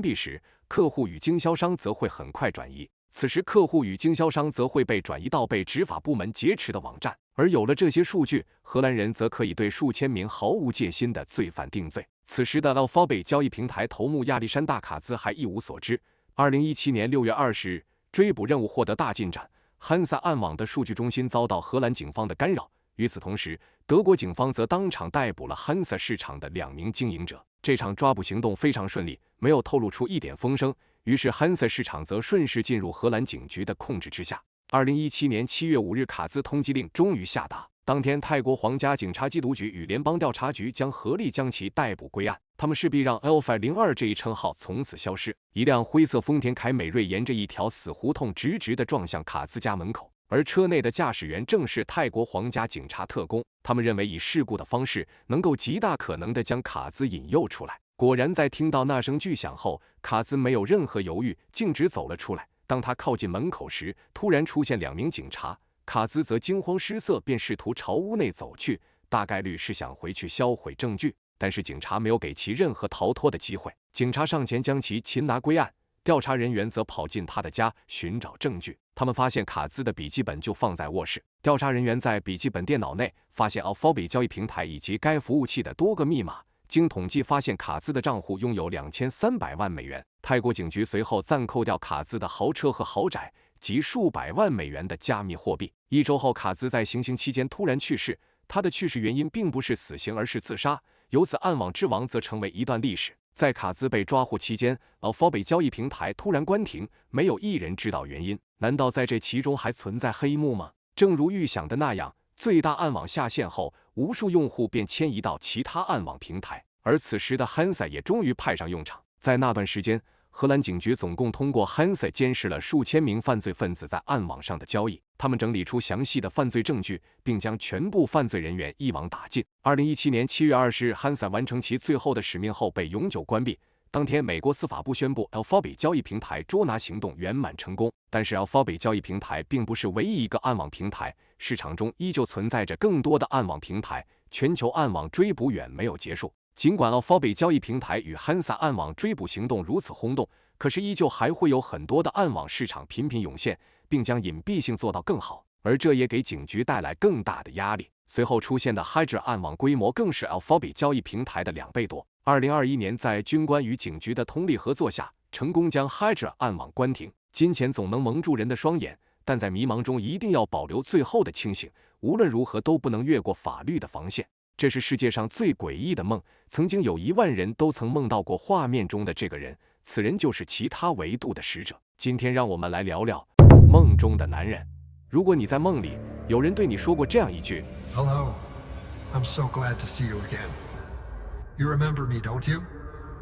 闭时，客户与经销商则会很快转移。此时，客户与经销商则会被转移到被执法部门劫持的网站，而有了这些数据，荷兰人则可以对数千名毫无戒心的罪犯定罪。此时的 Alphabet 交易平台头目亚历山大·卡兹还一无所知。2017年6月20日，追捕任务获得大进展，汉萨暗网的数据中心遭到荷兰警方的干扰。与此同时，德国警方则当场逮捕了汉萨市场的2名经营者。这场抓捕行动非常顺利，没有透露出一点风声。于是汉萨市场则顺势进入荷兰警局的控制之下。2017年7月5日，卡兹通缉令终于下达。当天，泰国皇家警察缉毒局与联邦调查局将合力将其逮捕归案。他们势必让 Alpha02 这一称号从此消失。一辆灰色丰田凯美瑞沿着一条死胡同直直地撞向卡兹家门口，而车内的驾驶员正是泰国皇家警察特工。他们认为以事故的方式能够极大可能地将卡兹引诱出来。果然，在听到那声巨响后，卡兹没有任何犹豫，径直走了出来。当他靠近门口时，突然出现2名警察。卡兹则惊慌失色，便试图朝屋内走去，大概率是想回去销毁证据。但是警察没有给其任何逃脱的机会，警察上前将其擒拿归案。调查人员则跑进他的家寻找证据，他们发现卡兹的笔记本就放在卧室。调查人员在笔记本电脑内发现 Alphabet 交易平台以及该服务器的多个密码。经统计发现，卡兹的账户拥有2300万美元。泰国警局随后暂扣掉卡兹的豪车和豪宅及数百万美元的加密货币。1周后，卡兹在行刑期间突然去世，他的去世原因并不是死刑，而是自杀。由此，暗网之王则成为一段历史。在卡兹被抓获期间 ，Alphabet 交易平台突然关停，没有一人知道原因。难道在这其中还存在黑幕吗？正如预想的那样，最大暗网下线后，无数用户便迁移到其他暗网平台，而此时的 Hansa 也终于派上用场。在那段时间，荷兰警局总共通过 Hansa 监视了数千名犯罪分子在暗网上的交易，他们整理出详细的犯罪证据，并将全部犯罪人员一网打尽。2017年7月20日 ，Hansa 完成其最后的使命后被永久关闭。当天，美国司法部宣布 Alphabet 交易平台捉拿行动圆满成功。但是 Alphabet 交易平台并不是唯一一个暗网平台，市场中依旧存在着更多的暗网平台，全球暗网追捕远没有结束。尽管 Alphabet 交易平台与 Hansa 暗网追捕行动如此轰动，可是依旧还会有很多的暗网市场频频涌现，并将隐蔽性做到更好，而这也给警局带来更大的压力。随后出现的 Hydra 暗网规模更是 Alphabet 交易平台的2倍多。2021年，在军官与警局的通力合作下，成功将 Hydra 暗网关停。金钱总能蒙住人的双眼，但在迷茫中一定要保留最后的清醒，无论如何都不能越过法律的防线。这是世界上最诡异的梦，曾经有1万人都曾梦到过画面中的这个人，此人就是其他维度的使者。今天让我们来聊聊梦中的男人。如果你在梦里，有人对你说过这样一句 Hello, I'm so glad to see you again. You remember me, don't you?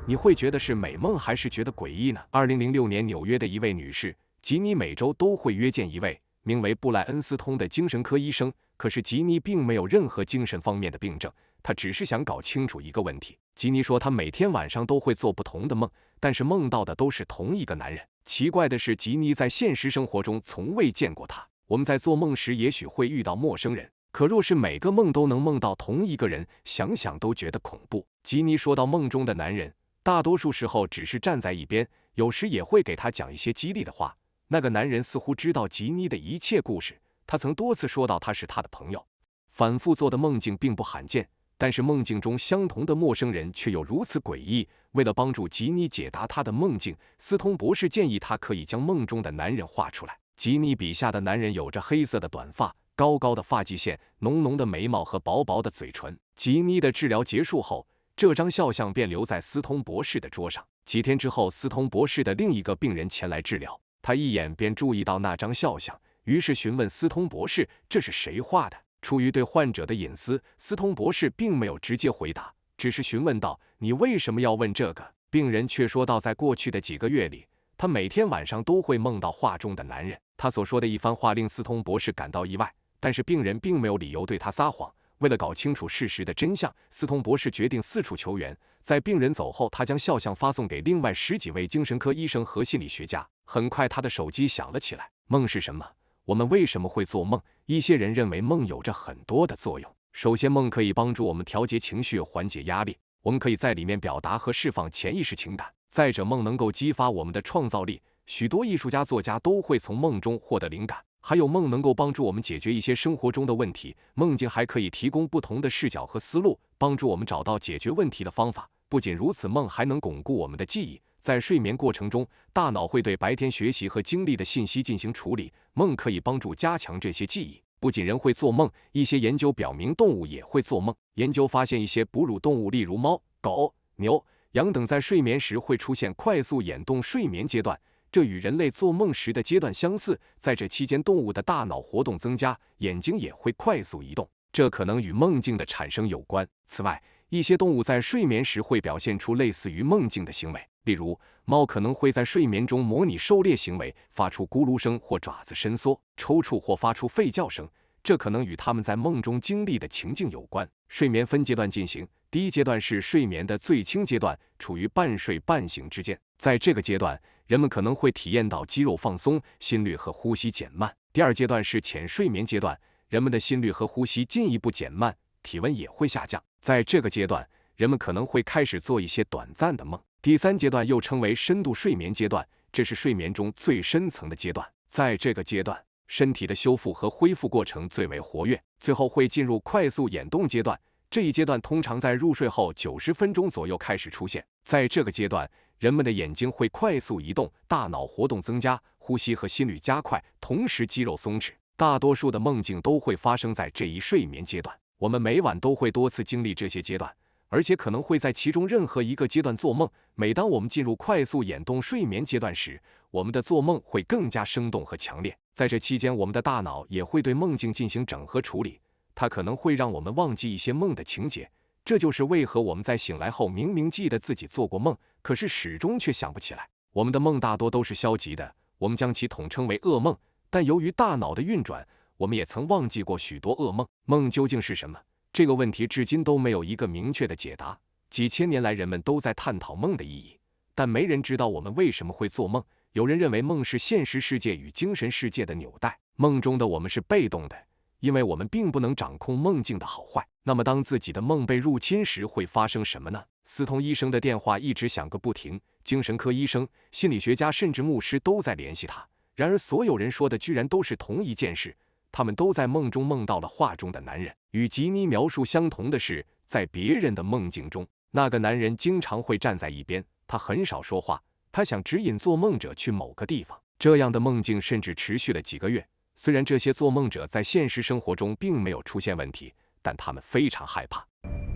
你会觉得是美梦还是觉得诡异呢？2006年纽约的一位女士吉妮每周都会约见一位名为布莱恩斯通的精神科医生，可是吉妮并没有任何精神方面的病症，她只是想搞清楚一个问题。吉妮说她每天晚上都会做不同的梦，但是梦到的都是同一个男人。奇怪的是，吉妮在现实生活中从未见过他。我们在做梦时也许会遇到陌生人，可若是每个梦都能梦到同一个人，想想都觉得恐怖。吉妮说到梦中的男人大多数时候只是站在一边，有时也会给他讲一些激励的话。那个男人似乎知道吉妮的一切故事，他曾多次说到他是他的朋友。反复做的梦境并不罕见，但是梦境中相同的陌生人却又如此诡异。为了帮助吉妮解答他的梦境，斯通博士建议他可以将梦中的男人画出来。吉妮笔下的男人有着黑色的短发、高高的发际线、浓浓的眉毛和薄薄的嘴唇。吉妮的治疗结束后，这张肖像便留在斯通博士的桌上。几天之后，斯通博士的另一个病人前来治疗，他一眼便注意到那张肖像，于是询问斯通博士这是谁画的。出于对患者的隐私，斯通博士并没有直接回答，只是询问道：“你为什么要问这个？”病人却说道，在过去的几个月里，他每天晚上都会梦到画中的男人。他所说的一番话令斯通博士感到意外，但是病人并没有理由对他撒谎。为了搞清楚事实的真相，斯通博士决定四处求援。在病人走后，他将肖像发送给另外10几位精神科医生和心理学家。很快，他的手机响了起来。梦是什么？我们为什么会做梦？一些人认为梦有着很多的作用。首先，梦可以帮助我们调节情绪，缓解压力。我们可以在里面表达和释放潜意识情感。再者，梦能够激发我们的创造力。许多艺术家、作家都会从梦中获得灵感。还有，梦能够帮助我们解决一些生活中的问题。梦境还可以提供不同的视角和思路，帮助我们找到解决问题的方法。不仅如此，梦还能巩固我们的记忆。在睡眠过程中，大脑会对白天学习和经历的信息进行处理，梦可以帮助加强这些记忆。不仅人会做梦，一些研究表明动物也会做梦。研究发现，一些哺乳动物，例如猫、狗、牛、羊等，在睡眠时会出现快速眼动睡眠阶段，这与人类做梦时的阶段相似。在这期间，动物的大脑活动增加，眼睛也会快速移动，这可能与梦境的产生有关。此外，一些动物在睡眠时会表现出类似于梦境的行为，例如猫可能会在睡眠中模拟狩猎行为，发出咕噜声或爪子伸缩、抽搐或发出吠叫声，这可能与它们在梦中经历的情境有关。睡眠分阶段进行，第一阶段是睡眠的最轻阶段，处于半睡半醒之间。在这个阶段，人们可能会体验到肌肉放松、心率和呼吸减慢。第二阶段是浅睡眠阶段，人们的心率和呼吸进一步减慢，体温也会下降。在这个阶段，人们可能会开始做一些短暂的梦。第三阶段又称为深度睡眠阶段，这是睡眠中最深层的阶段。在这个阶段，身体的修复和恢复过程最为活跃，最后会进入快速眼动阶段。这一阶段通常在入睡后90分钟左右开始出现。在这个阶段，人们的眼睛会快速移动，大脑活动增加，呼吸和心率加快，同时肌肉松弛。大多数的梦境都会发生在这一睡眠阶段。我们每晚都会多次经历这些阶段，而且可能会在其中任何一个阶段做梦。每当我们进入快速眼动睡眠阶段时，我们的做梦会更加生动和强烈。在这期间，我们的大脑也会对梦境进行整合处理，它可能会让我们忘记一些梦的情节。这就是为何我们在醒来后明明记得自己做过梦，可是始终却想不起来。我们的梦大多都是消极的，我们将其统称为噩梦，但由于大脑的运转，我们也曾忘记过许多噩梦。梦究竟是什么？这个问题至今都没有一个明确的解答。几千年来，人们都在探讨梦的意义，但没人知道我们为什么会做梦。有人认为梦是现实世界与精神世界的纽带，梦中的我们是被动的，因为我们并不能掌控梦境的好坏。那么当自己的梦被入侵时会发生什么呢？斯通医生的电话一直响个不停，精神科医生、心理学家甚至牧师都在联系他。然而所有人说的居然都是同一件事，他们都在梦中梦到了画中的男人。与吉妮描述相同的是，在别人的梦境中，那个男人经常会站在一边，他很少说话，他想指引做梦者去某个地方。这样的梦境甚至持续了几个月。虽然这些做梦者在现实生活中并没有出现问题，但他们非常害怕。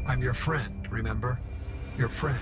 I'm your friend, remember? Your friend.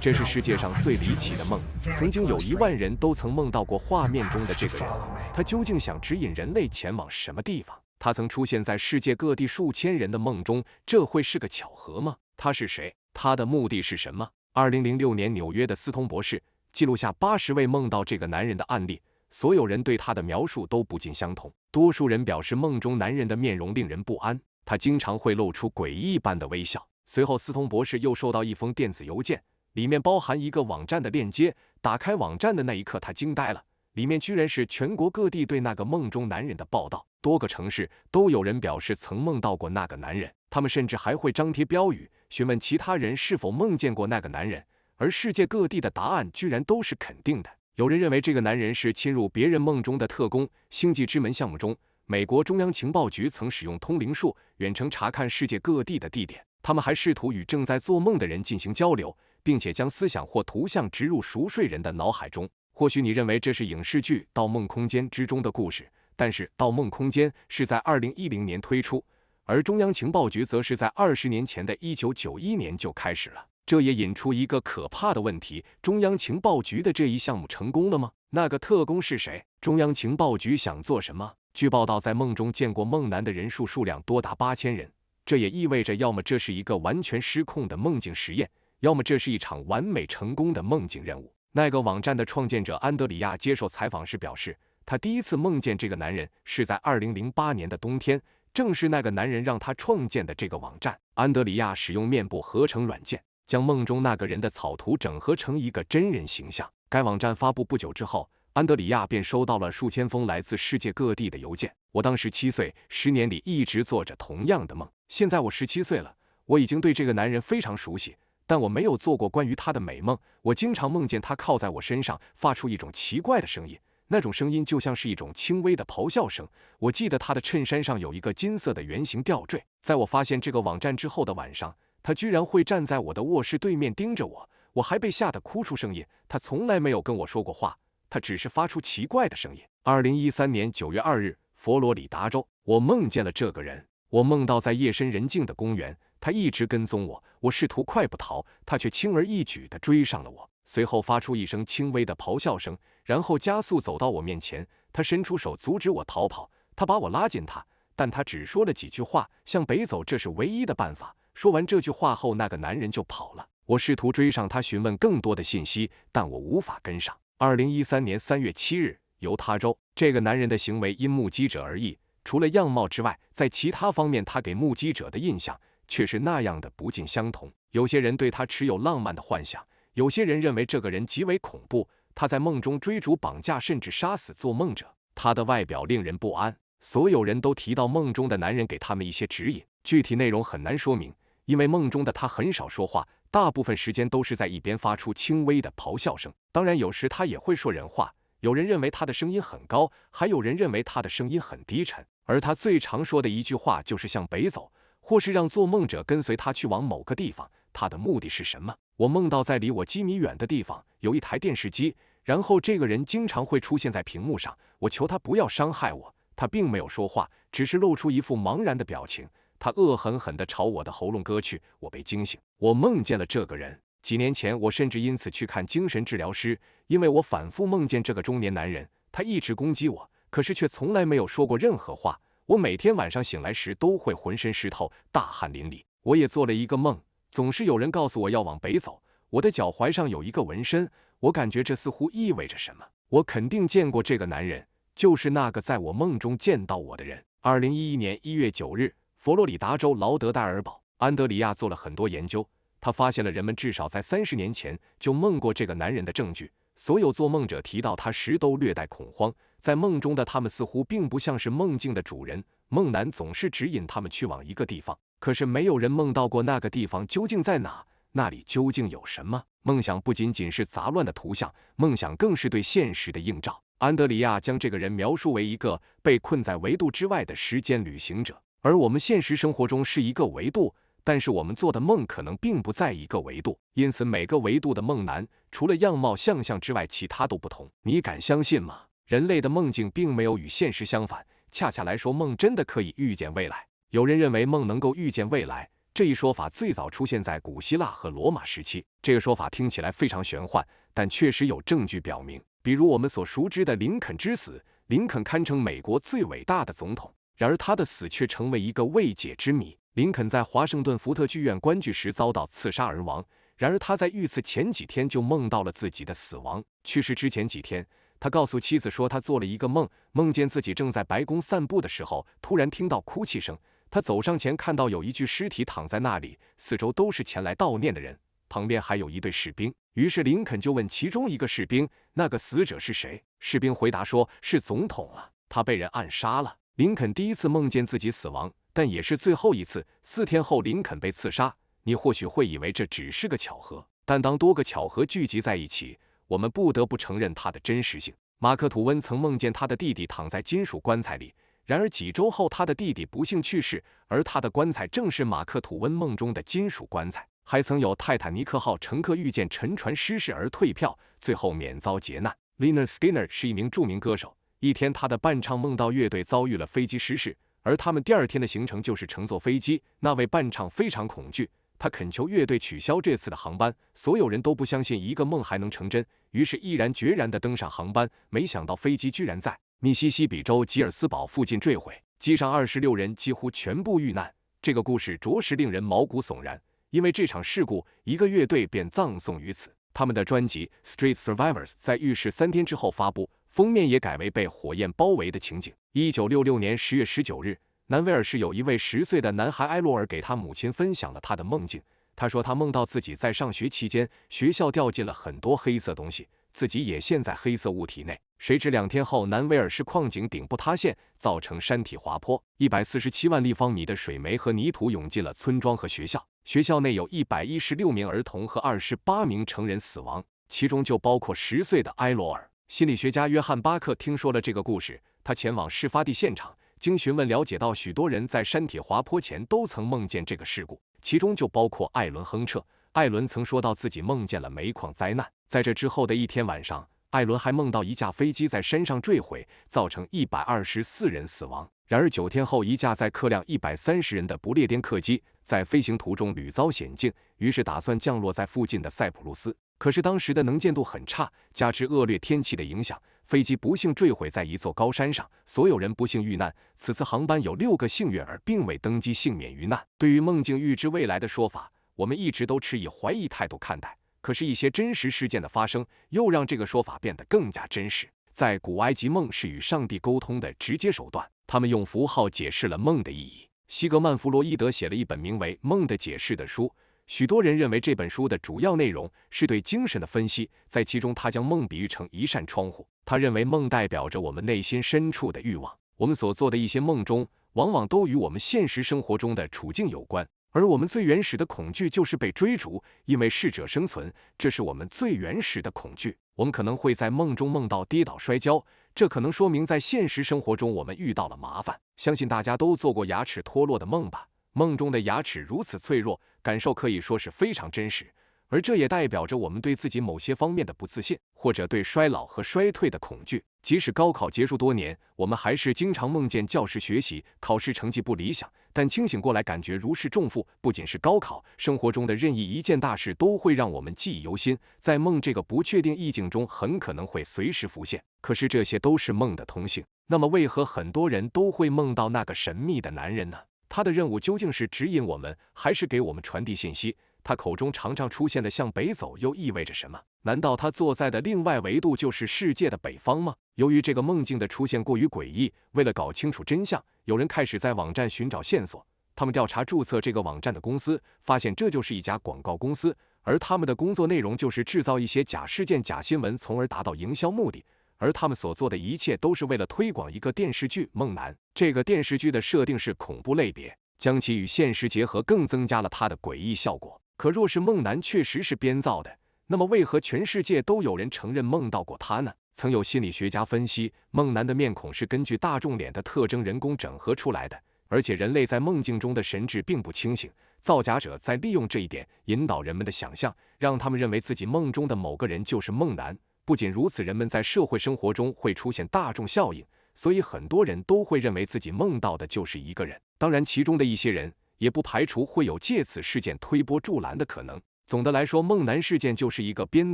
这是世界上最离奇的梦，曾经有1万人都曾梦到过画面中的这个人。他究竟想指引人类前往什么地方？他曾出现在世界各地数千人的梦中，这会是个巧合吗？他是谁？他的目的是什么？2006年，纽约的斯通博士记录下80位梦到这个男人的案例，所有人对他的描述都不尽相同。多数人表示梦中男人的面容令人不安，他经常会露出诡异般的微笑。随后，斯通博士又收到一封电子邮件，里面包含一个网站的链接。打开网站的那一刻，他惊呆了，里面居然是全国各地对那个梦中男人的报道。多个城市都有人表示曾梦到过那个男人，他们甚至还会张贴标语，询问其他人是否梦见过那个男人。而世界各地的答案居然都是肯定的。有人认为这个男人是侵入别人梦中的特工。星际之门项目中，美国中央情报局曾使用通灵术远程查看世界各地的地点，他们还试图与正在做梦的人进行交流，并且将思想或图像植入熟睡人的脑海中。或许你认为这是影视剧《盗梦空间》之中的故事，但是《盗梦空间》是在2010年推出，而中央情报局则是在20年前的1991年就开始了。这也引出一个可怕的问题：中央情报局的这一项目成功了吗？那个特工是谁？中央情报局想做什么？据报道，在梦中见过梦男的人数量多达8000人，这也意味着要么这是一个完全失控的梦境实验，要么这是一场完美成功的梦境任务。那个网站的创建者安德里亚接受采访时表示，他第一次梦见这个男人是在2008年的冬天，正是那个男人让他创建的这个网站。安德里亚使用面部合成软件，将梦中那个人的草图整合成一个真人形象。该网站发布不久之后，安德里亚便收到了数千封来自世界各地的邮件。我当时7岁，10年里一直做着同样的梦。现在我17岁了，我已经对这个男人非常熟悉，但我没有做过关于他的美梦。我经常梦见他靠在我身上，发出一种奇怪的声音，那种声音就像是一种轻微的咆哮声。我记得他的衬衫上有一个金色的圆形吊坠。在我发现这个网站之后的晚上，他居然会站在我的卧室对面盯着我，我还被吓得哭出声音。他从来没有跟我说过话，他只是发出奇怪的声音。2013年9月2日，佛罗里达州，我梦见了这个人。我梦到在夜深人静的公园，他一直跟踪我，我试图快步逃，他却轻而易举地追上了我。随后发出一声轻微的咆哮声，然后加速走到我面前。他伸出手阻止我逃跑，他把我拉近他，但他只说了几句话，向北走，这是唯一的办法。说完这句话后，那个男人就跑了。我试图追上他，询问更多的信息，但我无法跟上。2013年3月7日，犹他州，这个男人的行为因目击者而异，除了样貌之外，在其他方面他给目击者的印象却是那样的不尽相同。有些人对他持有浪漫的幻想，有些人认为这个人极为恐怖，他在梦中追逐、绑架甚至杀死做梦者。他的外表令人不安。所有人都提到梦中的男人给他们一些指引，具体内容很难说明，因为梦中的他很少说话，大部分时间都是在一边发出轻微的咆哮声。当然，有时他也会说人话。有人认为他的声音很高，还有人认为他的声音很低沉。而他最常说的一句话就是向北走，或是让做梦者跟随他去往某个地方。他的目的是什么？我梦到在离我几米远的地方有一台电视机，然后这个人经常会出现在屏幕上。我求他不要伤害我，他并没有说话，只是露出一副茫然的表情。他恶狠狠地朝我的喉咙割去，我被惊醒。我梦见了这个人。几年前，我甚至因此去看精神治疗师，因为我反复梦见这个中年男人，他一直攻击我，可是却从来没有说过任何话。我每天晚上醒来时都会浑身湿透，大汗淋漓。我也做了一个梦，总是有人告诉我要往北走。我的脚踝上有一个纹身，我感觉这似乎意味着什么。我肯定见过这个男人，就是那个在我梦中见到我的人。2011年1月9日，佛罗里达州劳德代尔堡，安德里亚做了很多研究，他发现了人们至少在30年前就梦过这个男人的证据。所有做梦者提到他时都略带恐慌，在梦中的他们似乎并不像是梦境的主人，梦男总是指引他们去往一个地方，可是没有人梦到过那个地方究竟在哪，那里究竟有什么。梦想不仅仅是杂乱的图像，梦想更是对现实的映照。安德里亚将这个人描述为一个被困在维度之外的时间旅行者，而我们现实生活中是一个维度，但是我们做的梦可能并不在一个维度，因此每个维度的梦男除了样貌相像之外，其他都不同。你敢相信吗？人类的梦境并没有与现实相反，恰恰来说，梦真的可以预见未来。有人认为梦能够预见未来，这一说法最早出现在古希腊和罗马时期。这个说法听起来非常玄幻，但确实有证据表明，比如我们所熟知的林肯之死。林肯堪称美国最伟大的总统，然而他的死却成为一个未解之谜。林肯在华盛顿福特剧院观剧时遭到刺杀而亡，然而他在遇刺前几天就梦到了自己的死亡。去世之前几天，他告诉妻子说，他做了一个梦，梦见自己正在白宫散步的时候，突然听到哭泣声。他走上前，看到有一具尸体躺在那里，四周都是前来悼念的人，旁边还有一队士兵。于是林肯就问其中一个士兵，那个死者是谁？士兵回答说，是总统啊，他被人暗杀了。林肯第一次梦见自己死亡，但也是最后一次。4天后林肯被刺杀。你或许会以为这只是个巧合，但当多个巧合聚集在一起，我们不得不承认它的真实性。马克·吐温曾梦见他的弟弟躺在金属棺材里，然而几周后他的弟弟不幸去世，而他的棺材正是马克·吐温梦中的金属棺材。还曾有泰坦尼克号乘客遇见沉船失事而退票，最后免遭劫难。Lynyrd Skynyrd 是一名著名歌手，一天他的伴唱梦到乐队遭遇了飞机失事，而他们第2天的行程就是乘坐飞机。那位伴唱非常恐惧，他恳求乐队取消这次的航班。所有人都不相信一个梦还能成真，于是毅然决然地登上航班。没想到飞机居然在密西西比州吉尔斯堡附近坠毁，机上26人几乎全部遇难。这个故事着实令人毛骨悚然，因为这场事故，一个乐队便葬送于此。他们的专辑《Street Survivors》在遇事3天之后发布，封面也改为被火焰包围的情景。1966年10月19日，南威尔士有一位10岁的男孩埃洛尔给他母亲分享了他的梦境。他说他梦到自己在上学期间，学校掉进了很多黑色东西，自己也陷在黑色物体内。谁知2天后，南威尔士矿井顶部塌陷，造成山体滑坡，147万立方米的水煤和泥土涌进了村庄和学校。学校内有116名儿童和28名成人死亡，其中就包括10岁的埃罗尔。心理学家约翰·巴克听说了这个故事，他前往事发地现场，经询问了解到，许多人在山体滑坡前都曾梦见这个事故，其中就包括艾伦·亨彻。艾伦曾说到自己梦见了煤矿灾难。在这之后的1天晚上，艾伦还梦到一架飞机在山上坠毁，造成124人死亡。然而9天后，一架载客量130人的不列颠客机在飞行途中屡遭险境，于是打算降落在附近的塞浦路斯。可是当时的能见度很差，加之恶劣天气的影响，飞机不幸坠毁在一座高山上，所有人不幸遇难。此次航班有6个幸运儿并未登机幸免于难。对于梦境预知未来的说法，我们一直都持以怀疑态度看待。可是，一些真实事件的发生，又让这个说法变得更加真实。在古埃及，梦是与上帝沟通的直接手段，他们用符号解释了梦的意义。西格曼·弗洛伊德写了一本名为《梦的解释》的书，许多人认为这本书的主要内容是对精神的分析，在其中他将梦比喻成一扇窗户。他认为梦代表着我们内心深处的欲望，我们所做的一些梦中，往往都与我们现实生活中的处境有关。而我们最原始的恐惧就是被追逐，因为适者生存，这是我们最原始的恐惧。我们可能会在梦中梦到跌倒摔跤，这可能说明在现实生活中我们遇到了麻烦。相信大家都做过牙齿脱落的梦吧？梦中的牙齿如此脆弱，感受可以说是非常真实，而这也代表着我们对自己某些方面的不自信，或者对衰老和衰退的恐惧。即使高考结束多年，我们还是经常梦见教室学习，考试成绩不理想，但清醒过来感觉如释重负。不仅是高考，生活中的任意一件大事都会让我们记忆犹新，在梦这个不确定意境中很可能会随时浮现。可是这些都是梦的通性，那么为何很多人都会梦到那个神秘的男人呢？他的任务究竟是指引我们，还是给我们传递信息？他口中常常出现的向北走又意味着什么？难道他坐在的另外维度就是世界的北方吗？由于这个梦境的出现过于诡异，为了搞清楚真相，有人开始在网站寻找线索。他们调查注册这个网站的公司，发现这就是一家广告公司，而他们的工作内容就是制造一些假事件、假新闻，从而达到营销目的。而他们所做的一切都是为了推广一个电视剧《梦男》。这个电视剧的设定是恐怖类别，将其与现实结合，更增加了它的诡异效果。可若是梦男确实是编造的，那么为何全世界都有人承认梦到过他呢？曾有心理学家分析，梦男的面孔是根据大众脸的特征人工整合出来的，而且人类在梦境中的神智并不清醒，造假者在利用这一点引导人们的想象，让他们认为自己梦中的某个人就是梦男。不仅如此，人们在社会生活中会出现大众效应，所以很多人都会认为自己梦到的就是一个人。当然，其中的一些人也不排除会有借此事件推波助澜的可能。总的来说，梦男事件就是一个编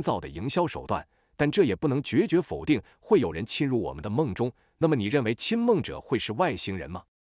造的营销手段，但这也不能决绝否定会有人侵入我们的梦中。那么你认为亲梦者会是外星人吗？